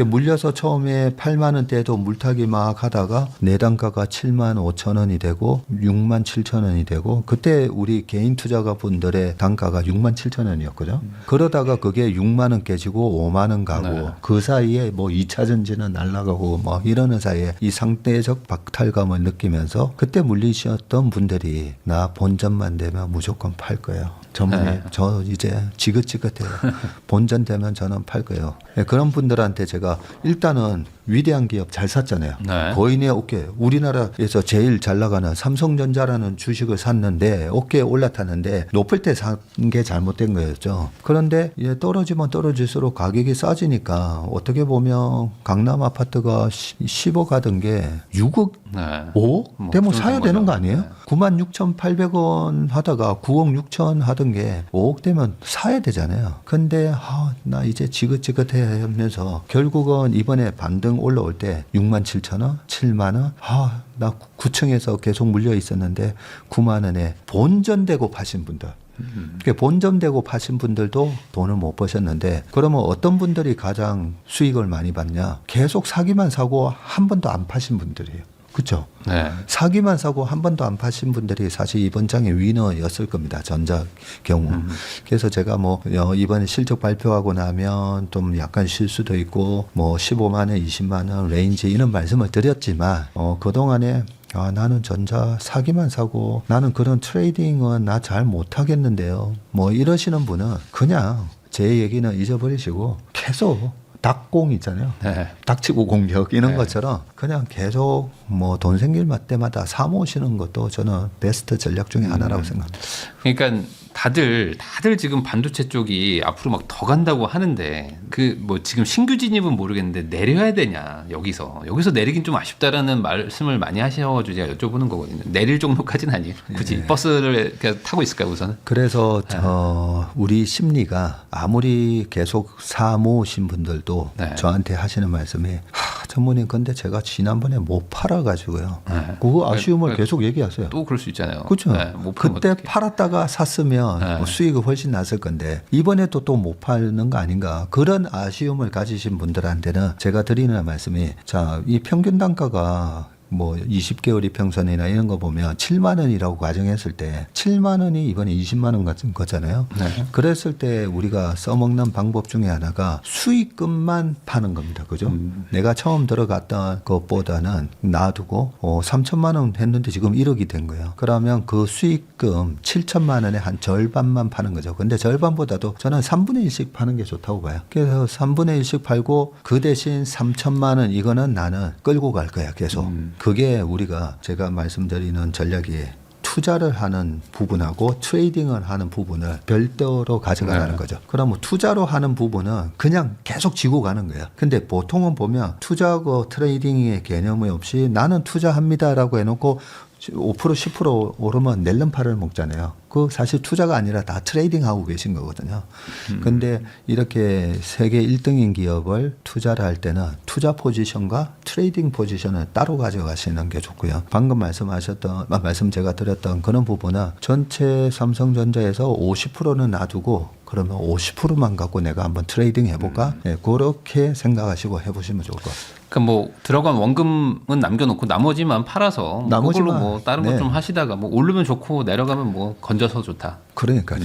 물려서 처음에 8만 원대에도 물타기 막 하다가 내단가가 7만 5천 원이 되고 6만 7천 원이 되고 그때 우리 개인 투자가 분들의 단가가 6만 7천 원이었거든요. 그러다가 그게 6만 원 깨지고 5만 원 가고 네. 그 사이에 뭐 2차 전지는 날아가고 뭐 이러는 사이에 이 상대적 박탈감을 느끼면서 그때 물리셨던 분들이 나 본전만 되면 무조건 팔 거예요. 전문에 저 이제 지긋지긋해요. 본전 되면 저는 팔 거예요. 그런 분들한테 제가 일단은 위대한 기업 잘 샀잖아요. 네. 거인의 어깨. 우리나라에서 제일 잘 나가는 삼성전자라는 주식을 샀는데 어깨에 올라탔는데 높을 때 산 게 잘못된 거였죠. 그런데 이제 떨어지면 떨어질수록 가격이 싸지니까 어떻게 보면 강남 아파트가 10억 하던 게 6억 네. 5억? 뭐 되면 그 사야 정도인 되는 거죠. 거 아니에요? 네. 96,800원 하다가 9억 6천 하던 게 5억 되면 사야 되잖아요. 근데 나 이제 지긋지긋해 하면서 결국은 이번에 반등 올라올 때 6만 7천 원, 7만 원, 나 9층에서 계속 물려 있었는데 9만 원에 본전되고 파신 분들. 본전되고 파신 분들도 돈을 못 버셨는데 그러면 어떤 분들이 가장 수익을 많이 받냐? 계속 사기만 사고 한 번도 안 파신 분들이에요. 그렇죠? 네. 사기만 사고 한 번도 안 파신 분들이 사실 이번 장의 위너였을 겁니다. 전자 경우. 그래서 제가 뭐 이번에 실적 발표하고 나면 좀 약간 쉴 수도 있고 뭐 15만 원, 20만 원 레인지 이런 말씀을 드렸지만 그동안에 나는 전자 사기만 사고 나는 그런 트레이딩은 나 잘 못하겠는데요. 뭐 이러시는 분은 그냥 제 얘기는 잊어버리시고 계속 닭공 있잖아요. 네. 닥치고 공격 이런 네. 것처럼 그냥 계속 뭐 돈 생길 때마다 사모시는 것도 저는 베스트 전략 중에 하나라고 생각합니다. 그러니까 다들 지금 반도체 쪽이 앞으로 막 더 간다고 하는데 그 뭐 지금 신규 진입은 모르겠는데 내려야 되냐 여기서 내리긴 좀 아쉽다라는 말씀을 많이 하셔가지고 제가 여쭤보는 거거든요. 내릴 정도까지는 아니에요. 굳이 버스를 그냥 타고 있을까요 우선은? 그래서 우리 심리가 아무리 계속 사모신 분들도 네. 저한테 하시는 말씀이 전무님 근데 제가 지난번에 못 팔아가지고요. 네. 그거 아쉬움을 계속 얘기하세요. 또 그럴 수 있잖아요. 그렇죠. 네, 못 팔면 그때 어떡해. 팔았다가 샀으면 네. 뭐 수익이 훨씬 났을 건데 이번에도 또 못 파는 거 아닌가 그런 아쉬움을 가지신 분들한테는 제가 드리는 말씀이 자, 이 평균 단가가 뭐 20개월 이평선이나 이런 거 보면 7만 원이라고 가정했을 때 7만 원이 이번에 20만 원 같은 거잖아요. 네. 그랬을 때 우리가 써먹는 방법 중에 하나가 수익금만 파는 겁니다. 그죠? 내가 처음 들어갔던 것보다는 놔두고 3천만 원 했는데 지금 1억이 된 거예요. 그러면 그 수익금 7천만 원의 한 절반만 파는 거죠. 근데 절반보다도 저는 3분의 1씩 파는 게 좋다고 봐요. 그래서 3분의 1씩 팔고 그 대신 3천만 원 이거는 나는 끌고 갈 거야 계속. 그게 우리가 제가 말씀드리는 전략이 투자를 하는 부분하고 트레이딩을 하는 부분을 별도로 가져가는 네. 거죠. 그러면 투자로 하는 부분은 그냥 계속 지고 가는 거예요. 근데 보통은 보면 투자하고 트레이딩의 개념이 없이 나는 투자합니다라고 해놓고 5% 10% 오르면 낼름팔을 먹잖아요. 그 사실 투자가 아니라 다 트레이딩 하고 계신 거거든요. 근데 이렇게 세계 1등인 기업을 투자를 할 때는 투자 포지션과 트레이딩 포지션을 따로 가져가시는 게 좋고요. 방금 말씀 제가 드렸던 그런 부분은 전체 삼성전자에서 50%는 놔두고 그러면 50%만 갖고 내가 한번 트레이딩 해볼까? 네, 그렇게 생각하시고 해보시면 좋을 것 같아요. 그러니까 뭐 들어간 원금은 남겨놓고 나머지만 팔아서 뭐 나머지만, 그걸로 뭐 다른 네. 것 좀 하시다가 뭐 오르면 좋고 내려가면 뭐 건져서 좋다. 그러니까요.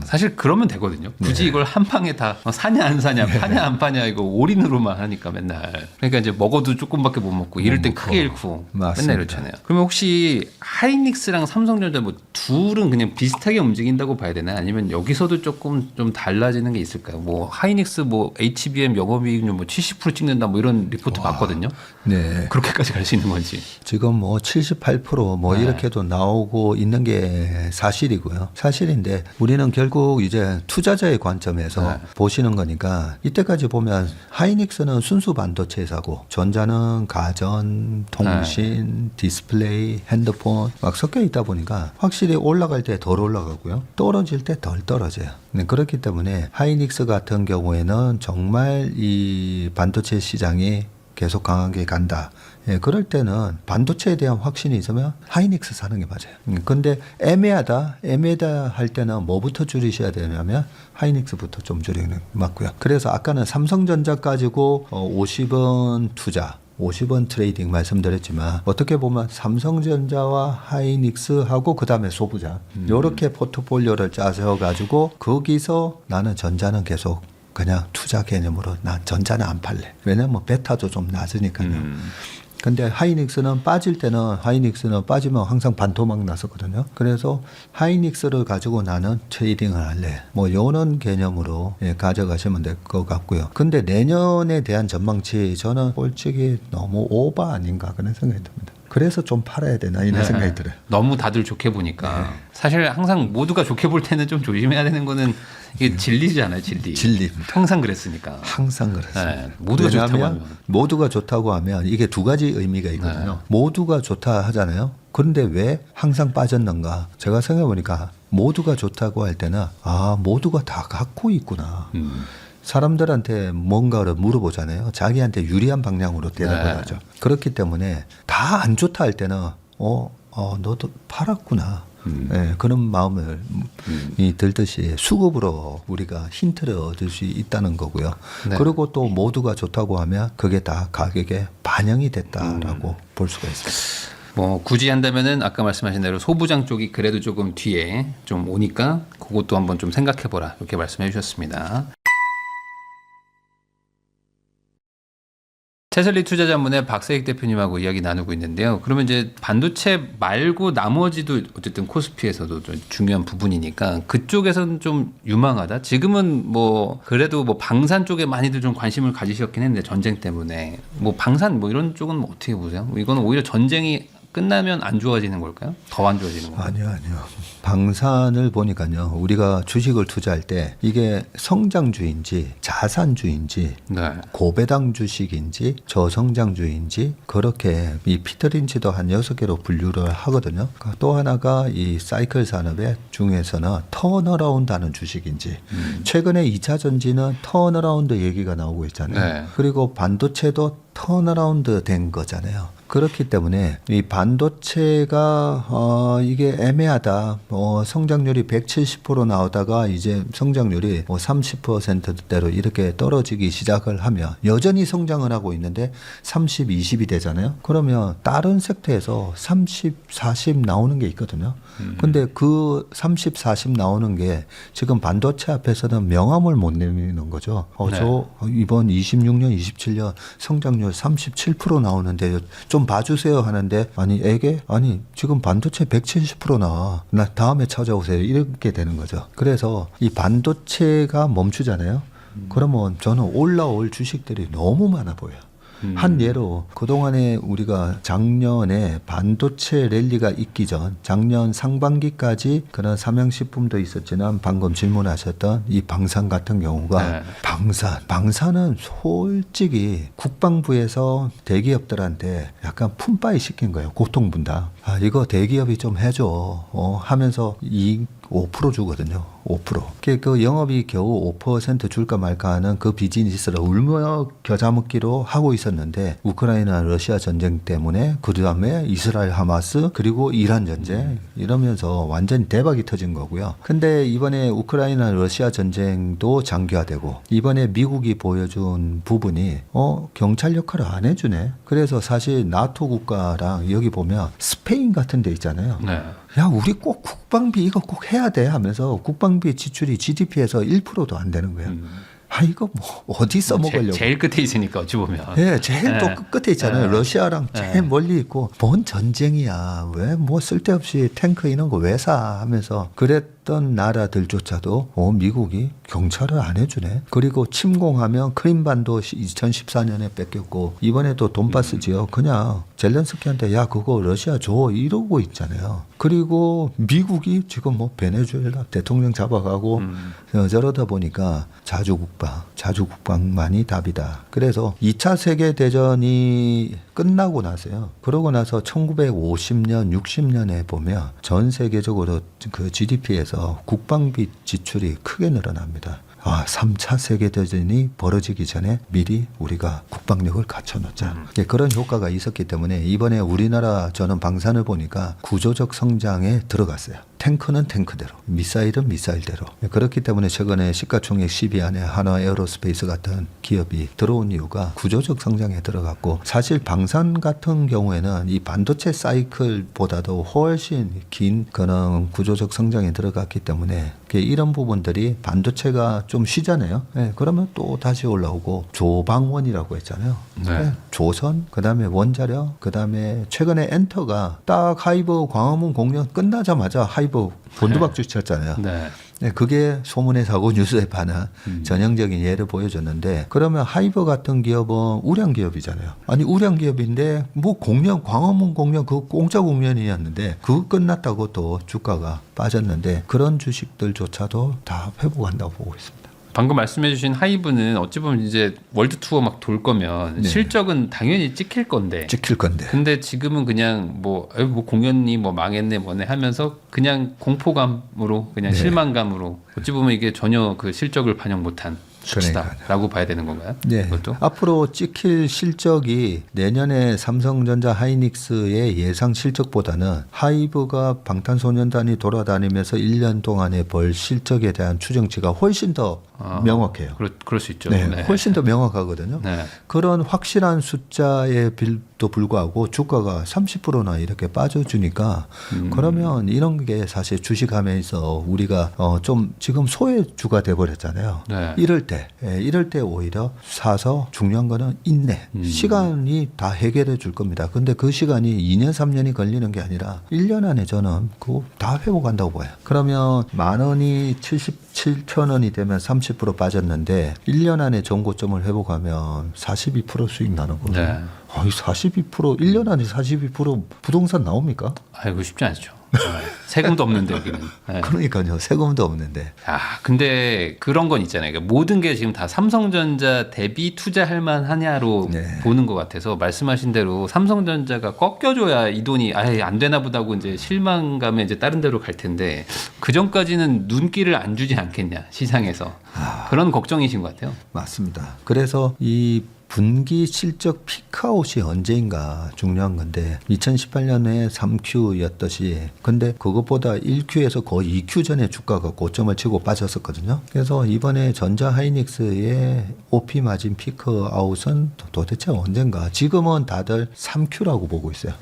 사실 그러면 되거든요. 굳이 이걸 한 방에 다 사냐 안 사냐, 파냐 안 파냐 이거 올인으로만 하니까 맨날. 그러니까 이제 먹어도 조금밖에 못 먹고 이럴 땐 크게 잃고 맞습니다. 맨날 이렇잖아요. 그러면 혹시 하이닉스랑 삼성전자 뭐 둘은 그냥 비슷하게 움직인다고 봐야 되나요? 아니면 여기서도 조금 좀 달라지는 게 있을까요? 뭐 하이닉스 뭐 HBM 영업이익률 뭐 70% 찍는다 뭐 이런 리포트 봤거든요. 네. 그렇게까지 갈 수 있는 건지. 지금 뭐 78%뭐 네. 이렇게도 나오고 있는 게 사실이고요. 사실인데 우리는 결국 이제 투자자의 관점에서 네. 보시는 거니까 이때까지 보면 하이닉스는 순수 반도체 사고 전자는 가전, 통신, 디스플레이, 핸드폰 막 섞여 있다 보니까 확실히 올라갈 때 덜 올라가고요. 떨어질 때 덜 떨어져요. 네, 그렇기 때문에 하이닉스 같은 경우에는 정말 이 반도체 시장이 계속 강하게 간다. 예, 그럴 때는 반도체에 대한 확신이 있으면 하이닉스 사는 게 맞아요. 근데 애매하다 할 때는 뭐부터 줄이셔야 되냐면 하이닉스부터 좀 줄이는 게 맞고요. 그래서 아까는 삼성전자 가지고 50원 투자 50원 트레이딩 말씀드렸지만 어떻게 보면 삼성전자와 하이닉스하고 그다음에 소부장 이렇게 포트폴리오를 짜서 가지고 거기서 나는 전자는 계속 그냥 투자 개념으로 난 전자는 안 팔래. 왜냐면 베타도 좀 낮으니까요. 근데 하이닉스는 빠질 때는 하이닉스는 빠지면 항상 반토막 났었거든요. 그래서 하이닉스를 가지고 나는 트레이딩을 할래. 뭐 이런 개념으로 가져가시면 될 것 같고요. 근데 내년에 대한 전망치 저는 솔직히 너무 오버 아닌가 그런 생각이 듭니다. 그래서 좀 팔아야 되나 이런 생각이 들어요. 너무 다들 좋게 보니까 사실 항상 모두가 좋게 볼 때는 좀 조심해야 되는 거는 이게 진리잖아요, 진리. 진리입니다. 항상 그랬으니까. 항상 그렇습니다. 네, 모두가 좋다고 왜냐하면 하면. 모두가 좋다고 하면 이게 두 가지 의미가 있거든요. 모두가 좋다 하잖아요. 그런데 왜 항상 빠졌는가? 제가 생각해 보니까 모두가 좋다고 할 때는 모두가 다 갖고 있구나. 사람들한테 뭔가를 물어보잖아요. 자기한테 유리한 방향으로 대답을 네. 하죠. 그렇기 때문에 다 안 좋다 할 때는 너도 팔았구나. 네, 그런 마음을 이 들듯이 수급으로 우리가 힌트를 얻을 수 있다는 거고요. 네. 그리고 또 모두가 좋다고 하면 그게 다 가격에 반영이 됐다라고 볼 수가 있습니다. 뭐 굳이 한다면은 아까 말씀하신 대로 소부장 쪽이 그래도 조금 뒤에 좀 오니까 그것도 한번 좀 생각해보라 이렇게 말씀해 주셨습니다. 채슬리 투자자문의 박세익 대표님하고 이야기 나누고 있는데요. 그러면 이제 반도체 말고 나머지도 어쨌든 코스피에서도 좀 중요한 부분이니까 그쪽에서는 좀 유망하다. 지금은 뭐 그래도 뭐 방산 쪽에 많이들 좀 관심을 가지셨긴 했는데 전쟁 때문에 뭐 방산 뭐 이런 쪽은 뭐 어떻게 보세요? 이거는 오히려 전쟁이 끝나면 안 좋아지는 걸까요? 더 안 좋아지는 걸까요? 아니요. 방산을 보니까요. 우리가 주식을 투자할 때 이게 성장주인지 자산주인지 네. 고배당 주식인지 저성장주인지 그렇게 이 피터린치도 한 6개로 분류를 하거든요. 또 하나가 이 사이클 산업의 중에서는 턴어라운드 하는 주식인지 최근에 2차 전지는 턴어라운드 얘기가 나오고 있잖아요. 네. 그리고 반도체도 턴어라운드 된 거잖아요. 그렇기 때문에 이 반도체가 이게 애매하다. 성장률이 170% 나오다가 이제 성장률이 30%대로 이렇게 떨어지기 시작을 하면 여전히 성장을 하고 있는데 30, 20이 되잖아요. 그러면 다른 섹터에서 30, 40 나오는 게 있거든요. 근데 그 30, 40 나오는 게 지금 반도체 앞에서는 명함을 못 내미는 거죠. 저 이번 26년, 27년 성장률 37% 나오는데 좀 봐주세요 하는데 아니 지금 반도체 170% 나와. 나 다음에 찾아오세요. 이렇게 되는 거죠. 그래서 이 반도체가 멈추잖아요. 그러면 저는 올라올 주식들이 너무 많아 보여요. 한 예로 그동안에 우리가 작년에 반도체 랠리가 있기 전 작년 상반기까지 그런 삼양식품도 있었지만 방금 질문하셨던 이 방산 같은 경우가 방산은 솔직히 국방부에서 대기업들한테 약간 품바이 시킨 거예요. 고통분담. 이거 대기업이 좀 해줘 하면서 5% 주거든요. 5%. 그 영업이 겨우 5% 줄까 말까 하는 그 비즈니스를 울며 겨자 먹기로 하고 있었는데 우크라이나 러시아 전쟁 때문에 그다음에 이스라엘 하마스 그리고 이란 전쟁 이러면서 완전히 대박이 터진 거고요. 근데 이번에 우크라이나 러시아 전쟁도 장기화되고 이번에 미국이 보여준 부분이 경찰 역할을 안 해주네. 그래서 사실 나토 국가랑 여기 보면 스페인 같은 데 있잖아요. 네. 야, 우리 꼭 국방비 이거 꼭 해야 돼 하면서 국방비 지출이 GDP에서 1%도 안 되는 거예요. 이거 뭐 어디 써먹으려고. 제일 끝에 있으니까 어찌 보면. 네, 제일 또 끝에 있잖아요. 러시아랑 제일 멀리 있고 뭔 전쟁이야. 왜 뭐 쓸데없이 탱크 이런 거 왜 사 하면서 그랬던 나라들조차도 미국이 경찰을 안 해주네. 그리고 침공하면 크림반도 2014년에 뺏겼고 이번에도 돈바스 지역 그냥 젤렌스키한테 야 그거 러시아 줘 이러고 있잖아요. 그리고 미국이 지금 뭐 베네수엘라 대통령 잡아가고 저러다 보니까 자주국방만이 답이다. 그래서 2차 세계대전이 끝나고 나서요. 그러고 나서 1950년, 60년에 보면 전 세계적으로 그 GDP에서 국방비 지출이 크게 늘어납니다. 3차 세계대전이 벌어지기 전에 미리 우리가 국방력을 갖춰놓자. 그런 효과가 있었기 때문에 이번에 우리나라 저는 방산을 보니까 구조적 성장에 들어갔어요. 탱크는 탱크대로, 미사일은 미사일대로. 그렇기 때문에 최근에 시가총액 10위 안에 하나 에어로스페이스 같은 기업이 들어온 이유가 구조적 성장에 들어갔고 사실 방산 같은 경우에는 이 반도체 사이클보다도 훨씬 긴 그런 구조적 성장에 들어갔기 때문에 이런 부분들이 반도체가 좀 쉬잖아요. 네, 그러면 또 다시 올라오고 조방원이라고 했잖아요. 네. 조선, 그다음에 원자력, 그다음에 최근에 엔터가 딱 하이브 광화문 공연 끝나자마자 하이브 본두박주 쳤잖아요. 네, 그게 소문의 사고 뉴스에 반한 전형적인 예를 보여줬는데 그러면 하이브 같은 기업은 우량 기업이잖아요. 아니 우량 기업인데 뭐 공연 광화문 공연 그 공짜 공연이었는데 그거 끝났다고 또 주가가 빠졌는데 그런 주식들조차도 다 회복한다고 보고 있습니다. 방금 말씀해주신 하이브는 어찌 보면 이제 월드 투어 막 돌 거면 실적은 당연히 찍힐 건데. 근데 지금은 그냥 뭐 공연이 뭐 망했네 뭐네 하면서 그냥 공포감으로 그냥 실망감으로 어찌 보면 이게 전혀 그 실적을 반영 못한 수치다라고 봐야 되는 건가요? 네. 그것도? 앞으로 찍힐 실적이 내년에 삼성전자 하이닉스의 예상 실적보다는 하이브가 방탄소년단이 돌아다니면서 1년 동안에 벌 실적에 대한 추정치가 훨씬 더 명확해요. 그럴 수 있죠. 네, 훨씬 더 명확하거든요. 그런 확실한 숫자에 불구하고 주가가 30%나 이렇게 빠져주니까 그러면 이런 게 사실 주식하면서 우리가 좀 지금 소외주가 돼버렸잖아요. 네. 이럴 때 오히려 사서 중요한 거는 인내. 시간이 다 해결해 줄 겁니다. 근데 그 시간이 2년, 3년이 걸리는 게 아니라 1년 안에 저는 그거 다 회복한다고 봐요. 그러면 10,000원이 77,000원이 되면 30% 빠졌는데 1년 안에 전고점을 회복하면 42% 수익 나는 거죠. 네. 42% 1년 안에 42% 부동산 나옵니까? 아이고 쉽지 않죠. 네. 세금도 없는데 여기는. 네. 그러니까요. 세금도 없는데. 근데 그런 건 있잖아요. 그러니까 모든 게 지금 다 삼성전자 대비 투자할 만하냐로 네. 보는 것 같아서 말씀하신 대로 삼성전자가 꺾여줘야 이 돈이 아예 안 되나 보다고 이제 실망감에 이제 다른 데로 갈 텐데 그 전까지는 눈길을 안 주지 않겠냐 시장에서 그런 걱정이신 것 같아요. 맞습니다. 그래서 이 분기 실적 피크아웃이 언제인가 중요한 건데 2018년에 3Q였듯이 근데 그것보다 1Q에서 거의 2Q 전에 주가가 고점을 치고 빠졌었거든요. 그래서 이번에 전자 하이닉스의 OP 마진 피크아웃은 도대체 언젠가 지금은 다들 3Q라고 보고 있어요.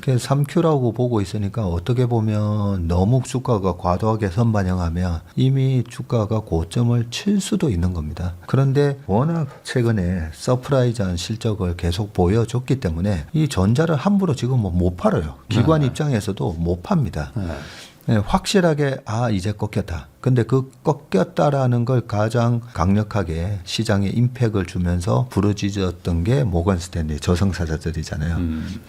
그래서 3Q라고 보고 있으니까 어떻게 보면 너무 주가가 과도하게 선반영하면 이미 주가가 고점을 칠 수도 있는 겁니다. 그런데 워낙 최근에 서프라이즈한 실적을 계속 보여줬기 때문에 이 전자를 함부로 지금 못 팔아요. 기관 입장에서도 못 팝니다. 네, 확실하게 이제 꺾였다. 근데 그 꺾였다라는 걸 가장 강력하게 시장에 임팩을 주면서 부르짖었던 게 모건 스탠리 저승사자들이잖아요.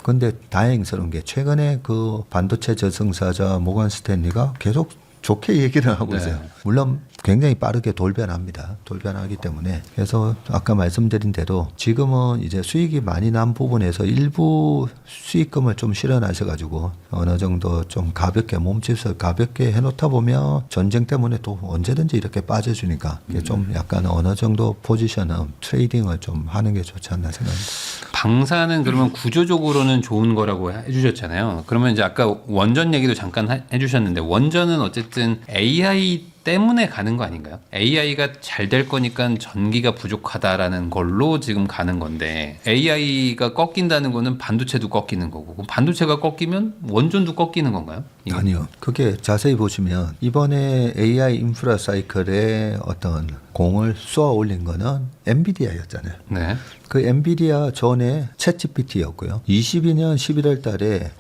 근데 다행스러운 게 최근에 그 반도체 저승사자 모건 스탠리가 계속 좋게 얘기를 하고 있어요. 물론 굉장히 빠르게 돌변하기 때문에. 그래서 아까 말씀드린 대로 지금은 이제 수익이 많이 난 부분에서 일부 수익금을 좀 실어나셔가지고 어느 정도 좀 가볍게 몸집을 가볍게 해놓다 보면 전쟁 때문에 또 언제든지 이렇게 빠져주니까 이게 좀 약간 어느 정도 포지션은 트레이딩을 좀 하는 게 좋지 않나 생각합니다. 방사는 그러면 구조적으로는 좋은 거라고 해주셨잖아요. 그러면 이제 아까 원전 얘기도 잠깐 해주셨는데 원전은 어쨌든 AI 때문에 가는 거 아닌가요? AI가 잘 될 거니까 전기가 부족하다라는 걸로 지금 가는 건데 AI가 꺾인다는 거는 반도체도 꺾이는 거고 그럼 반도체가 꺾이면 원전도 꺾이는 건가요? 이건? 아니요. 그게 자세히 보시면 이번에 AI 인프라 사이클에 어떤 공을 쏘아 올린 거는 엔비디아였잖아요. 네. 그 엔비디아 전에 챗GPT였고요. 22년 11월 달에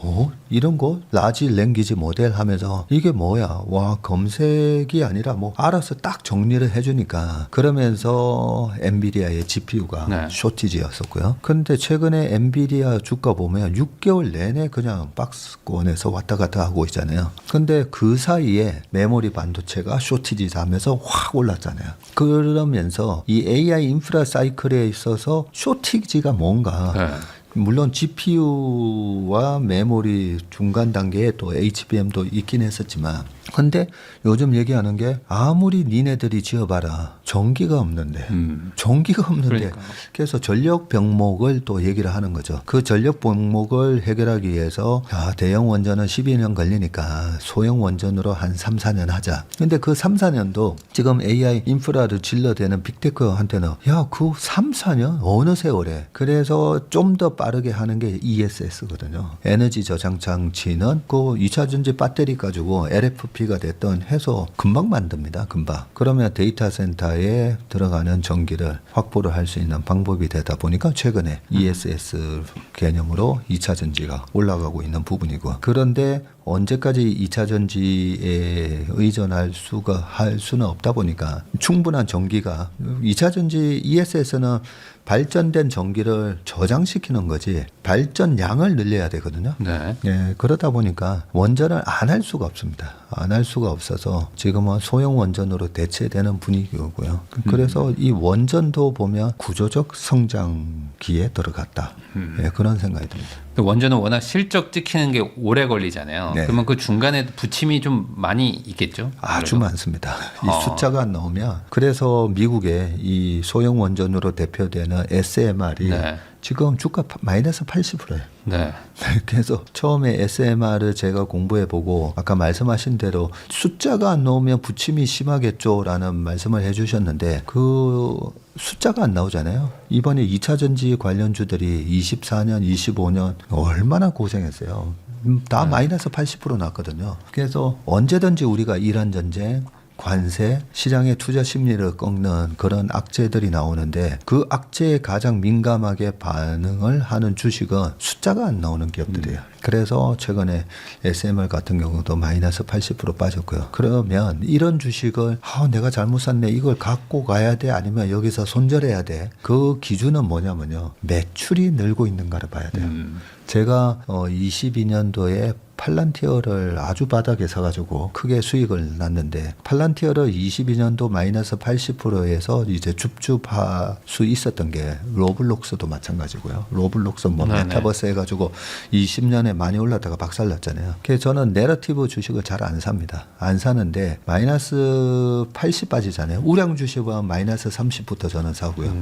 이런 거 라지 랭귀지 모델 하면서 이게 뭐야? 와 검색이 아니라 뭐 알아서 딱 정리를 해주니까 그러면서 엔비디아의 GPU가 네. 쇼티지였었고요. 그런데 최근에 엔비디아 주가 보면 6개월 내내 그냥 박스권에서 왔다 갔다 하고 있잖아요. 근데 그 사이에 메모리 반도체가 쇼티지 하면서 확 올랐잖아요. 그러면서 이 AI 인프라 사이클에 있어서 쇼티지가 뭔가 네. 물론 GPU와 메모리 중간 단계에 또 HBM도 있긴 했었지만 근데 요즘 얘기하는 게 아무리 니네들이 지어봐라 전기가 없는데 그러니까요. 그래서 전력 병목을 또 얘기를 하는 거죠. 그 전력 병목을 해결하기 위해서 대형 원전은 12년 걸리니까 소형 원전으로 한 3, 4년 하자. 근데 그 3, 4년도 지금 AI 인프라를 질러대는 빅테크한테는 그 3, 4년 어느 세월에 그래서 좀 더 빠르게 하는 게 ESS거든요. 에너지 저장 장치는 그 2차 전지 배터리 가지고 LFP가 됐던 해서 금방 만듭니다. 금방. 그러면 데이터 센터에 들어가는 전기를 확보를 할 수 있는 방법이 되다 보니까 최근에 ESS 개념으로 2차 전지가 올라가고 있는 부분이고 그런데 언제까지 2차 전지에 의존할 수는 없다 보니까 충분한 전기가 2차 전지 ESS는 발전된 전기를 저장시키는 거지 발전량을 늘려야 되거든요. 네. 예, 그러다 보니까 원전을 안 할 수가 없습니다. 안 할 수가 없어서 지금은 소형 원전으로 대체되는 분위기고요. 그래서 이 원전도 보면 구조적 성장기에 들어갔다. 예, 그런 생각이 듭니다. 원전은 워낙 실적 찍히는 게 오래 걸리잖아요. 네. 그러면 그 중간에 부침이 좀 많이 있겠죠? 아주 그래서. 많습니다. 이 숫자가 안 나오면 그래서 미국의 이 소형 원전으로 대표되는 SMR이 네. 지금 주가 마이너스 80%예요. 네. 그래서 처음에 SMR을 제가 공부해보고 아까 말씀하신 대로 숫자가 안 나오면 부침이 심하겠죠라는 말씀을 해주셨는데 그 숫자가 안 나오잖아요. 이번에 2차 전지 관련주들이 24년, 25년 얼마나 고생했어요. 다 마이너스 80% 났거든요. 그래서 언제든지 우리가 이란 전쟁, 관세, 시장의 투자 심리를 꺾는 그런 악재들이 나오는데 그 악재에 가장 민감하게 반응을 하는 주식은 숫자가 안 나오는 기업들이에요. 그래서 최근에 SMR 같은 경우도 마이너스 80% 빠졌고요. 그러면 이런 주식을 내가 잘못 샀네, 이걸 갖고 가야 돼, 아니면 여기서 손절해야 돼. 그 기준은 뭐냐면요, 매출이 늘고 있는가를 봐야 돼요. 제가 22년도에 팔란티어를 아주 바닥에 사가지고 크게 수익을 났는데, 팔란티어를 22년도 마이너스 80%에서 이제 줍줍할 수 있었던 게 로블록스도 마찬가지고요. 로블록스 뭐 네네. 메타버스 해가지고 20년에 많이 올랐다가 박살났잖아요. 그래서 저는 내러티브 주식을 잘 안 삽니다. 안 사는데 마이너스 80 빠지잖아요. 우량 주식은 마이너스 30부터 저는 사고요.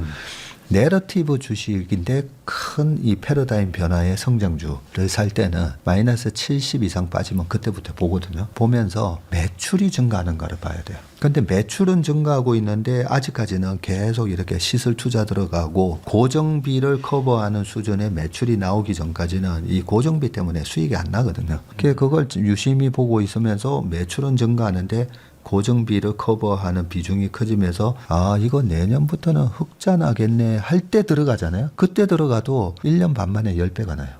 내러티브 주식인데 큰 이 패러다임 변화의 성장주를 살 때는 마이너스 70 이상 빠지면 그때부터 보거든요. 보면서 매출이 증가하는가를 봐야 돼요. 근데 매출은 증가하고 있는데 아직까지는 계속 이렇게 시설 투자 들어가고 고정비를 커버하는 수준의 매출이 나오기 전까지는 이 고정비 때문에 수익이 안 나거든요. 그걸 유심히 보고 있으면서 매출은 증가하는데 고정비를 커버하는 비중이 커지면서 이거 내년부터는 흑자 나겠네 할 때 들어가잖아요. 그때 들어가도 1년 반 만에 10배가 나요.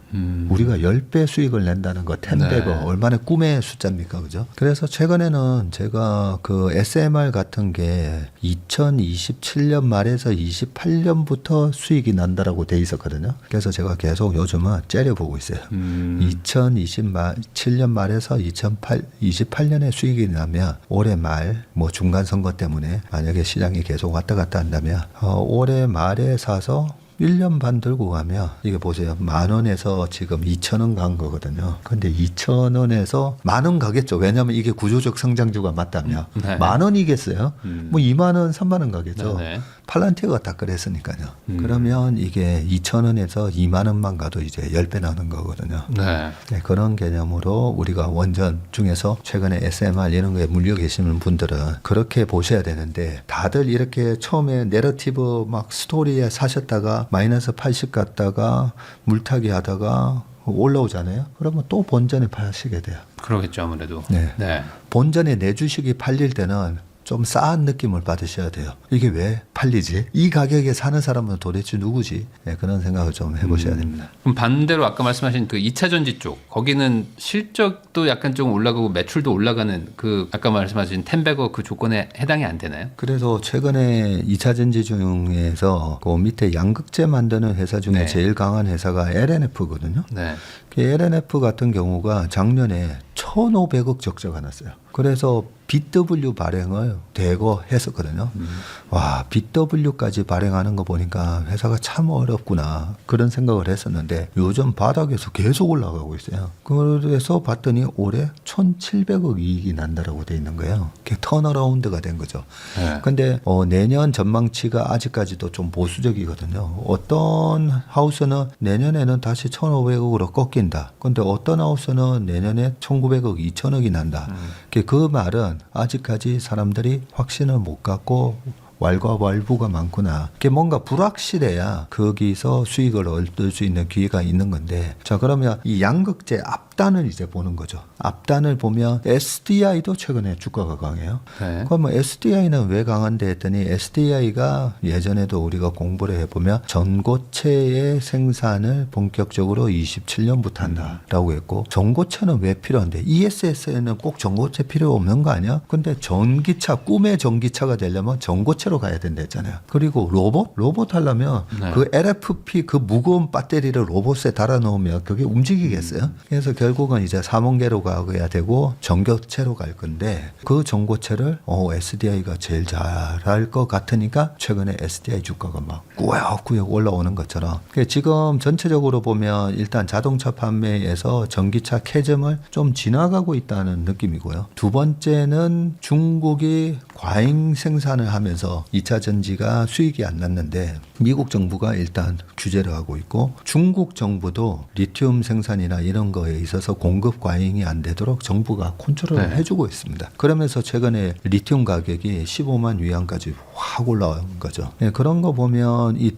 우리가 10배 수익을 낸다는 거 10배가 네. 얼마나 꿈의 숫자입니까, 그죠? 그래서 최근에는 제가 그 SMR 같은 게 2027년 말에서 28년부터 수익이 난다라고 돼 있었거든요. 그래서 제가 계속 요즘은 째려보고 있어요. 2027년 말에서 2028년에 수익이 나면 올해 말 뭐 중간 선거 때문에 만약에 시장이 계속 왔다 갔다 한다면 올해 말에 사서 1년 반 들고 가면 이게 보세요. 10,000원에서 지금 2,000원 간 거거든요. 근데 2,000원에서 10,000원 가겠죠. 왜냐하면 이게 구조적 성장주가 맞다면 네. 10,000원이겠어요. 뭐 20,000원, 30,000원 가겠죠. 네네. 팔란티어가 딱 그랬으니까요. 그러면 이게 2,000원에서 20,000원만 가도 이제 10배 나오는 거거든요. 네. 네, 그런 개념으로 우리가 원전 중에서 최근에 SMR 이런 거에 물려 계시는 분들은 그렇게 보셔야 되는데, 다들 이렇게 처음에 내러티브 막 스토리에 사셨다가 마이너스 80 갔다가 물타기 하다가 올라오잖아요. 그러면 또 본전에 파시게 돼요. 그러겠죠, 아무래도. 네. 네. 본전에 내 주식이 팔릴 때는 좀 싸한 느낌을 받으셔야 돼요. 이게 왜 팔리지? 이 가격에 사는 사람은 도대체 누구지? 네, 그런 생각을 좀 해보셔야 됩니다. 그럼 반대로 아까 말씀하신 그 2차 전지 쪽, 거기는 실적도 약간 좀 올라가고 매출도 올라가는 그 아까 말씀하신 텐베거 그 조건에 해당이 안 되나요? 그래서 최근에 2차 전지 중에서 그 밑에 양극재 만드는 회사 중에 네. 제일 강한 회사가 LNF거든요. 네. 그 LNF 같은 경우가 작년에 1,500억 적자가 났어요. 그래서 BW 발행을 대거 했었거든요. 와, BW까지 발행하는 거 보니까 회사가 참 어렵구나 그런 생각을 했었는데 요즘 바닥에서 계속 올라가고 있어요. 그래서 봤더니 올해 1,700억 이익이 난다라고 돼 있는 거예요. 그게 턴어라운드가 된 거죠. 네. 근데 내년 전망치가 아직까지도 좀 보수적이거든요. 어떤 하우스는 내년에는 다시 1,500억으로 꺾인다. 근데 어떤 하우스는 내년에 1,900억, 2,000억이 난다. 그 말은 아직까지 사람들이 확신을 못 갖고 왈가왈부가 많구나. 그게 뭔가 불확실해야 거기서 수익을 얻을 수 있는 기회가 있는 건데, 자, 그러면 이 양극재 앞단을 이제 보는 거죠. 앞단을 보면 SDI도 최근에 주가가 강해요. 네. 그러면 SDI는 왜 강한데 했더니 SDI가 예전에도 우리가 공부를 해보면 전고체의 생산을 본격적으로 27년부터 한다라고 했고, 전고체는 왜 필요한데 ESS에는 꼭 전고체 필요 없는 거 아니야? 근데 전기차, 꿈의 전기차가 되려면 전고체로 가야 된다 했잖아요. 그리고 로봇 하려면 네. 그 LFP 그 무거운 배터리를 로봇에 달아놓으면 그게 움직이겠어요? 그래서 결국은 이제 삼원계로 가야 되고 전고체로 갈 건데, 그 전고체를 SDI가 제일 잘할 것 같으니까 최근에 SDI 주가가 막 꾸역꾸역 올라오는 것처럼, 지금 전체적으로 보면 일단 자동차 판매에서 전기차 캐즘을 좀 지나가고 있다는 느낌이고요. 두 번째는 중국이 과잉 생산을 하면서 2차 전지가 수익이 안 났는데 미국 정부가 일단 규제를 하고 있고 중국 정부도 리튬 생산이나 이런 거에 있어서 공급 과잉이 안 되도록 정부가 컨트롤을 해주고 있습니다. 그러면서 최근에 리튬 가격이 15만 위안까지 확 올라온 거죠. 네, 그런 거 보면 이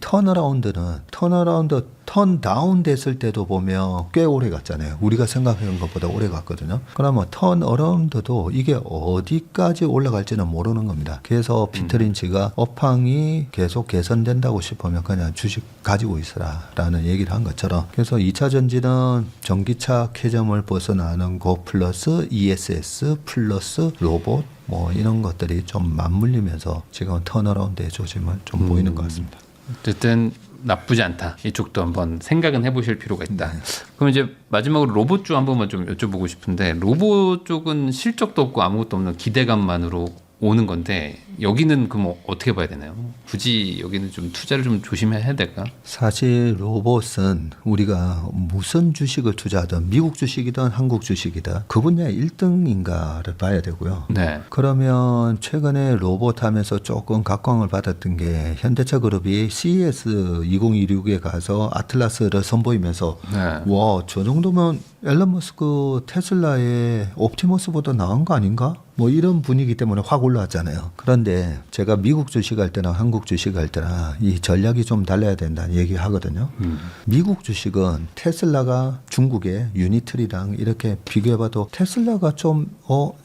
턴다운 됐을 때도 보면 꽤 오래 갔잖아요. 우리가 생각하는 것보다 오래 갔거든요. 그러면 턴어라운드도 이게 어디까지 올라갈지는 모르는 겁니다. 그래서 피터 린치가 업황이 계속 개선된다고 싶으면 그냥 주식 가지고 있으라라는 얘기를 한 것처럼 그래서 2차 전지는 전기차 캐점을 벗어나는 거 플러스 ESS 플러스 로봇 뭐 이런 것들이 좀 맞물리면서 지금 턴어라운드의 조짐을 좀 보이는 것 같습니다. 어쨌든 나쁘지 않다. 이쪽도 한번 생각은 해보실 필요가 있다. 그럼 이제 마지막으로 로봇 쪽 한 번만 좀 여쭤보고 싶은데 로봇 쪽은 실적도 없고 아무것도 없는 기대감만으로 오는 건데 여기는 그럼 어떻게 봐야 되나요? 굳이 여기는 좀 투자를 좀 조심해야 될까? 사실 로봇은 우리가 무슨 주식을 투자하든 미국 주식이든 한국 주식이든 그 분야 1등인가를 봐야 되고요. 네. 그러면 최근에 로봇 하면서 조금 각광을 받았던 게 현대차 그룹이 CES 2026에 가서 아틀라스를 선보이면서 와, 저 정도면 앨런 머스크 테슬라의 옵티머스보다 나은 거 아닌가? 뭐 이런 분위기 때문에 확 올라왔잖아요. 그런데 제가 미국 주식할 때나 한국 주식할 때나 이 전략이 좀 달라야 된다는 얘기 하거든요. 미국 주식은 테슬라가 중국의 유니트리랑 이렇게 비교해봐도 테슬라가 좀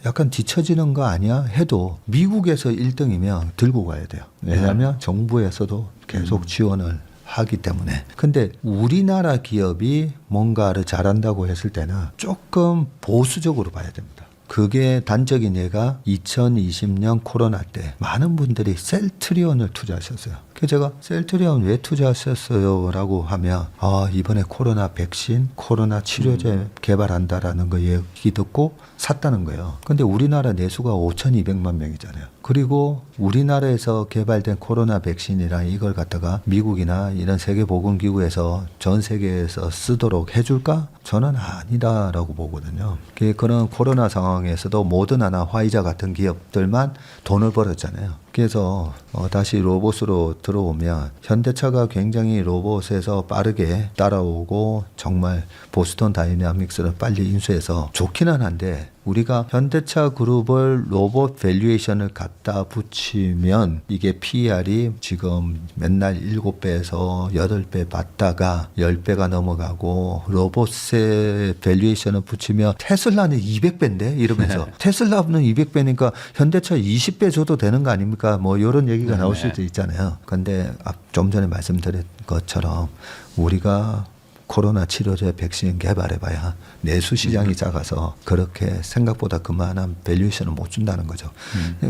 약간 뒤처지는 거 아니야? 해도 미국에서 1등이면 들고 가야 돼요. 왜냐하면 정부에서도 계속 지원을 하기 때문에. 근데 우리나라 기업이 뭔가를 잘한다고 했을 때는 조금 보수적으로 봐야 됩니다. 그게 단적인 예가 2020년 코로나 때 많은 분들이 셀트리온을 투자하셨어요. 그래서 제가 셀트리온 왜 투자하셨어요? 라고 하면 이번에 코로나 백신, 코로나 치료제 개발한다라는 거 얘기 듣고 샀다는 거예요. 근데 우리나라 내수가 5,200만 명이잖아요. 그리고 우리나라에서 개발된 코로나 백신이랑 이걸 갖다가 미국이나 이런 세계보건기구에서 전 세계에서 쓰도록 해줄까? 저는 아니다라고 보거든요. 그런 코로나 상황에서도 모더나나 화이자 같은 기업들만 돈을 벌었잖아요. 그래서 다시 로봇으로 들어오면 현대차가 굉장히 로봇에서 빠르게 따라오고 정말 보스턴 다이나믹스를 빨리 인수해서 좋기는 한데 우리가 현대차 그룹을 로봇 밸류에이션을 갖다 붙이면 이게 PER이 지금 맨날 7배에서 8배 받다가 10배가 넘어가고 로봇의 밸류에이션을 붙이면 테슬라는 200배인데 이러면서 테슬라는 200배니까 현대차 20배 줘도 되는 거 아닙니까? 뭐 이런 얘기가 나올 수도 있잖아요. 근데 좀 전에 말씀드린 것처럼 우리가 코로나 치료제 백신 개발해봐야 내수 시장이 작아서 그렇게 생각보다 그만한 밸류에이션을 못 준다는 거죠.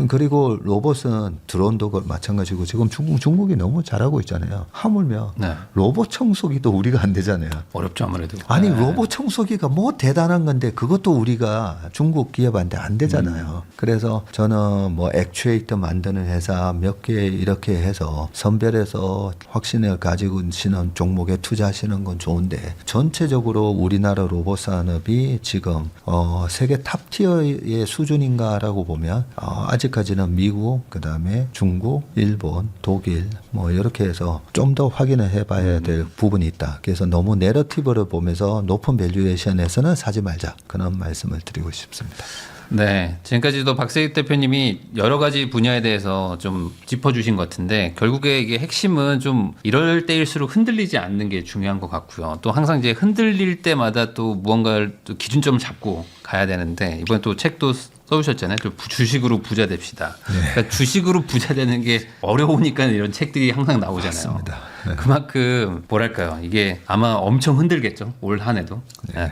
그리고 로봇은 드론도 마찬가지고 지금 중국이 너무 잘하고 있잖아요. 하물며 로봇 청소기도 우리가 안 되잖아요. 어렵죠 아무래도. 아니 로봇 청소기가 뭐 대단한 건데 그것도 우리가 중국 기업한테 안 되잖아요. 그래서 저는 뭐 액추에이터 만드는 회사 몇 개 이렇게 해서 선별해서 확신을 가지고 있는 종목에 투자하시는 건 좋은데 전체적으로 우리나라 로봇 산업이 지금 세계 탑티어의 수준인가라고 보면 아직까지는 미국, 그다음에 중국, 일본, 독일 뭐 이렇게 해서 좀 더 확인을 해봐야 될 부분이 있다. 그래서 너무 내러티브를 보면서 높은 밸류에이션에서는 사지 말자. 그런 말씀을 드리고 싶습니다. 네, 지금까지도 박세익 대표님이 여러 가지 분야에 대해서 좀 짚어주신 것 같은데 결국에 이게 핵심은 좀 이럴 때일수록 흔들리지 않는 게 중요한 것 같고요. 또 항상 이제 흔들릴 때마다 또 무언가를 또 기준점을 잡고 가야 되는데 이번에 또 책도 써주셨잖아요. 주식으로 부자 됩시다. 그러니까 주식으로 부자 되는 게 어려우니까 이런 책들이 항상 나오잖아요. 맞습니다. 그만큼 뭐랄까요. 이게 아마 엄청 흔들겠죠. 올 한 해도.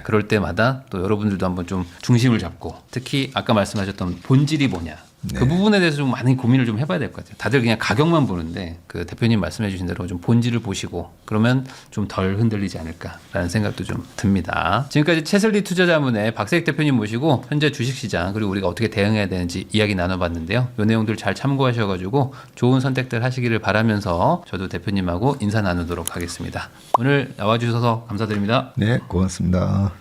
그럴 때마다 또 여러분들도 한번 좀 중심을 잡고 특히 아까 말씀하셨던 본질이 뭐냐. 그 부분에 대해서 좀 많이 고민을 좀 해봐야 될 것 같아요. 다들 그냥 가격만 보는데 그 대표님 말씀해 주신 대로 좀 본질을 보시고 그러면 좀 덜 흔들리지 않을까라는 생각도 좀 듭니다. 지금까지 채슬리 투자자문의 박세익 대표님 모시고 현재 주식시장 그리고 우리가 어떻게 대응해야 되는지 이야기 나눠봤는데요. 이 내용들 잘 참고하셔가지고 좋은 선택들 하시기를 바라면서 저도 대표님하고 인사 나누도록 하겠습니다. 오늘 나와주셔서 감사드립니다. 네, 고맙습니다.